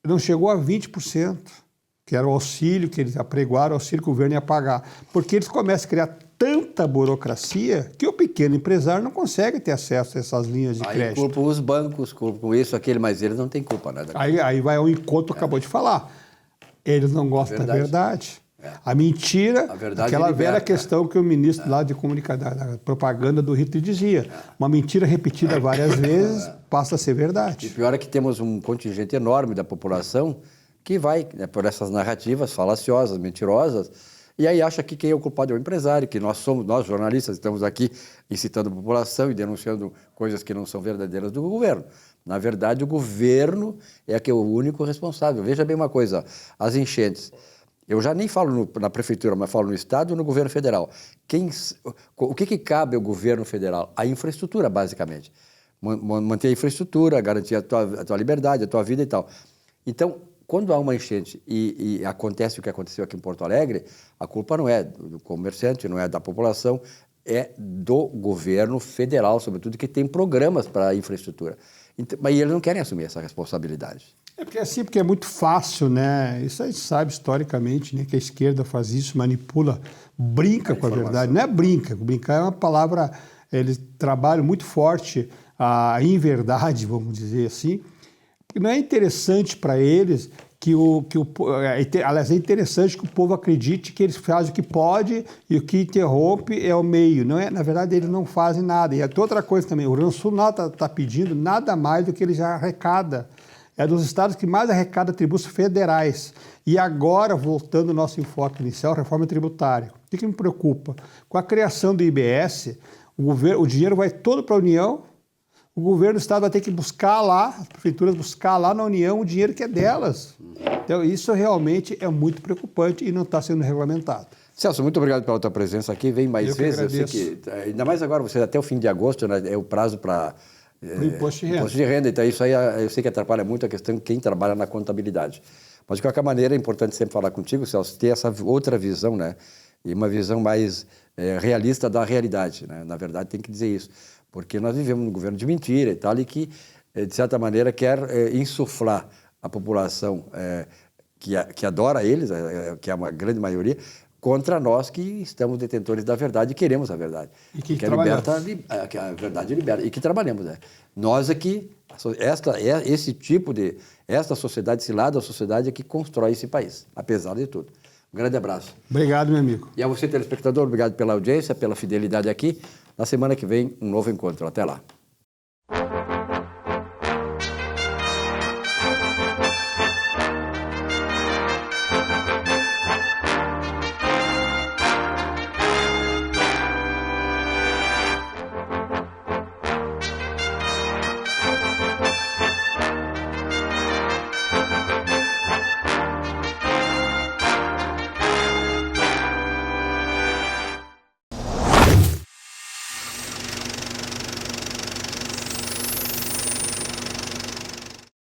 não chegou a 20%, que era o auxílio que eles apregoaram, o auxílio que o governo ia pagar. Porque eles começam a criar tanta burocracia que o pequeno empresário não consegue ter acesso a essas linhas de crédito. Aí culpam os bancos, culpam isso, aquele, mas eles não têm culpa, né? Aí vai ao encontro que acabou de falar. Eles não gostam da verdade. A mentira, aquela velha questão que o ministro lá de comunicação, da propaganda do Hitler dizia. Uma mentira repetida várias vezes passa a ser verdade. E pior é que temos um contingente enorme da população que vai, né, por essas narrativas falaciosas, mentirosas, e aí acha que quem é o culpado é o empresário, que nós jornalistas, estamos aqui incitando a população e denunciando coisas que não são verdadeiras do governo. Na verdade, o governo é o único responsável. Veja bem uma coisa, as enchentes. Eu já nem falo na prefeitura, mas falo no Estado e no governo federal. O que cabe ao governo federal? A infraestrutura, basicamente. Manter a infraestrutura, garantir a tua liberdade, a tua vida e tal. Então, quando há uma enchente e acontece o que aconteceu aqui em Porto Alegre, a culpa não é do comerciante, não é da população, é do governo federal, sobretudo, que tem programas para a infraestrutura. Então, mas eles não querem assumir essa responsabilidade. Porque é muito fácil, né? Isso a gente sabe historicamente, né? Que a esquerda faz isso, manipula, brinca com a verdade. Não é brinca, brincar é uma palavra, eles trabalham muito forte a inverdade, vamos dizer assim. Não é interessante para eles aliás, é interessante que o povo acredite que eles fazem o que pode e o que interrompe é o meio. Não é, na verdade, eles não fazem nada. E outra coisa também, o Rio Grande do Sul não está pedindo nada mais do que ele já arrecada. É dos estados que mais arrecada tributos federais. E agora, voltando ao nosso enfoque inicial, reforma tributária. O que me preocupa? Com a criação do IBS, o dinheiro vai todo para a União. O governo do estado vai ter que buscar lá, as prefeituras buscar lá na União o dinheiro que é delas. Então, isso realmente é muito preocupante e não está sendo regulamentado. Celso, muito obrigado pela tua presença aqui. Vem mais vezes. Eu sei que, ainda mais agora, você até o fim de agosto, né, é o prazo para imposto de renda. Imposto de renda. Então, isso aí eu sei que atrapalha muito a questão de quem trabalha na contabilidade. Mas, de qualquer maneira, é importante sempre falar contigo, Celso, ter essa outra visão, né? E uma visão mais realista da realidade, né? Na verdade, tem que dizer isso. Porque nós vivemos num governo de mentira e tal, e que, de certa maneira, quer insuflar a população que adora eles, que é uma grande maioria, contra nós que estamos detentores da verdade e queremos a verdade. E que a verdade liberta. E que trabalhamos, né? Nós aqui, esta sociedade, esse lado da sociedade é que constrói esse país, apesar de tudo. Um grande abraço. Obrigado, meu amigo. E a você, telespectador, obrigado pela audiência, pela fidelidade aqui. Na semana que vem, um novo encontro. Até lá.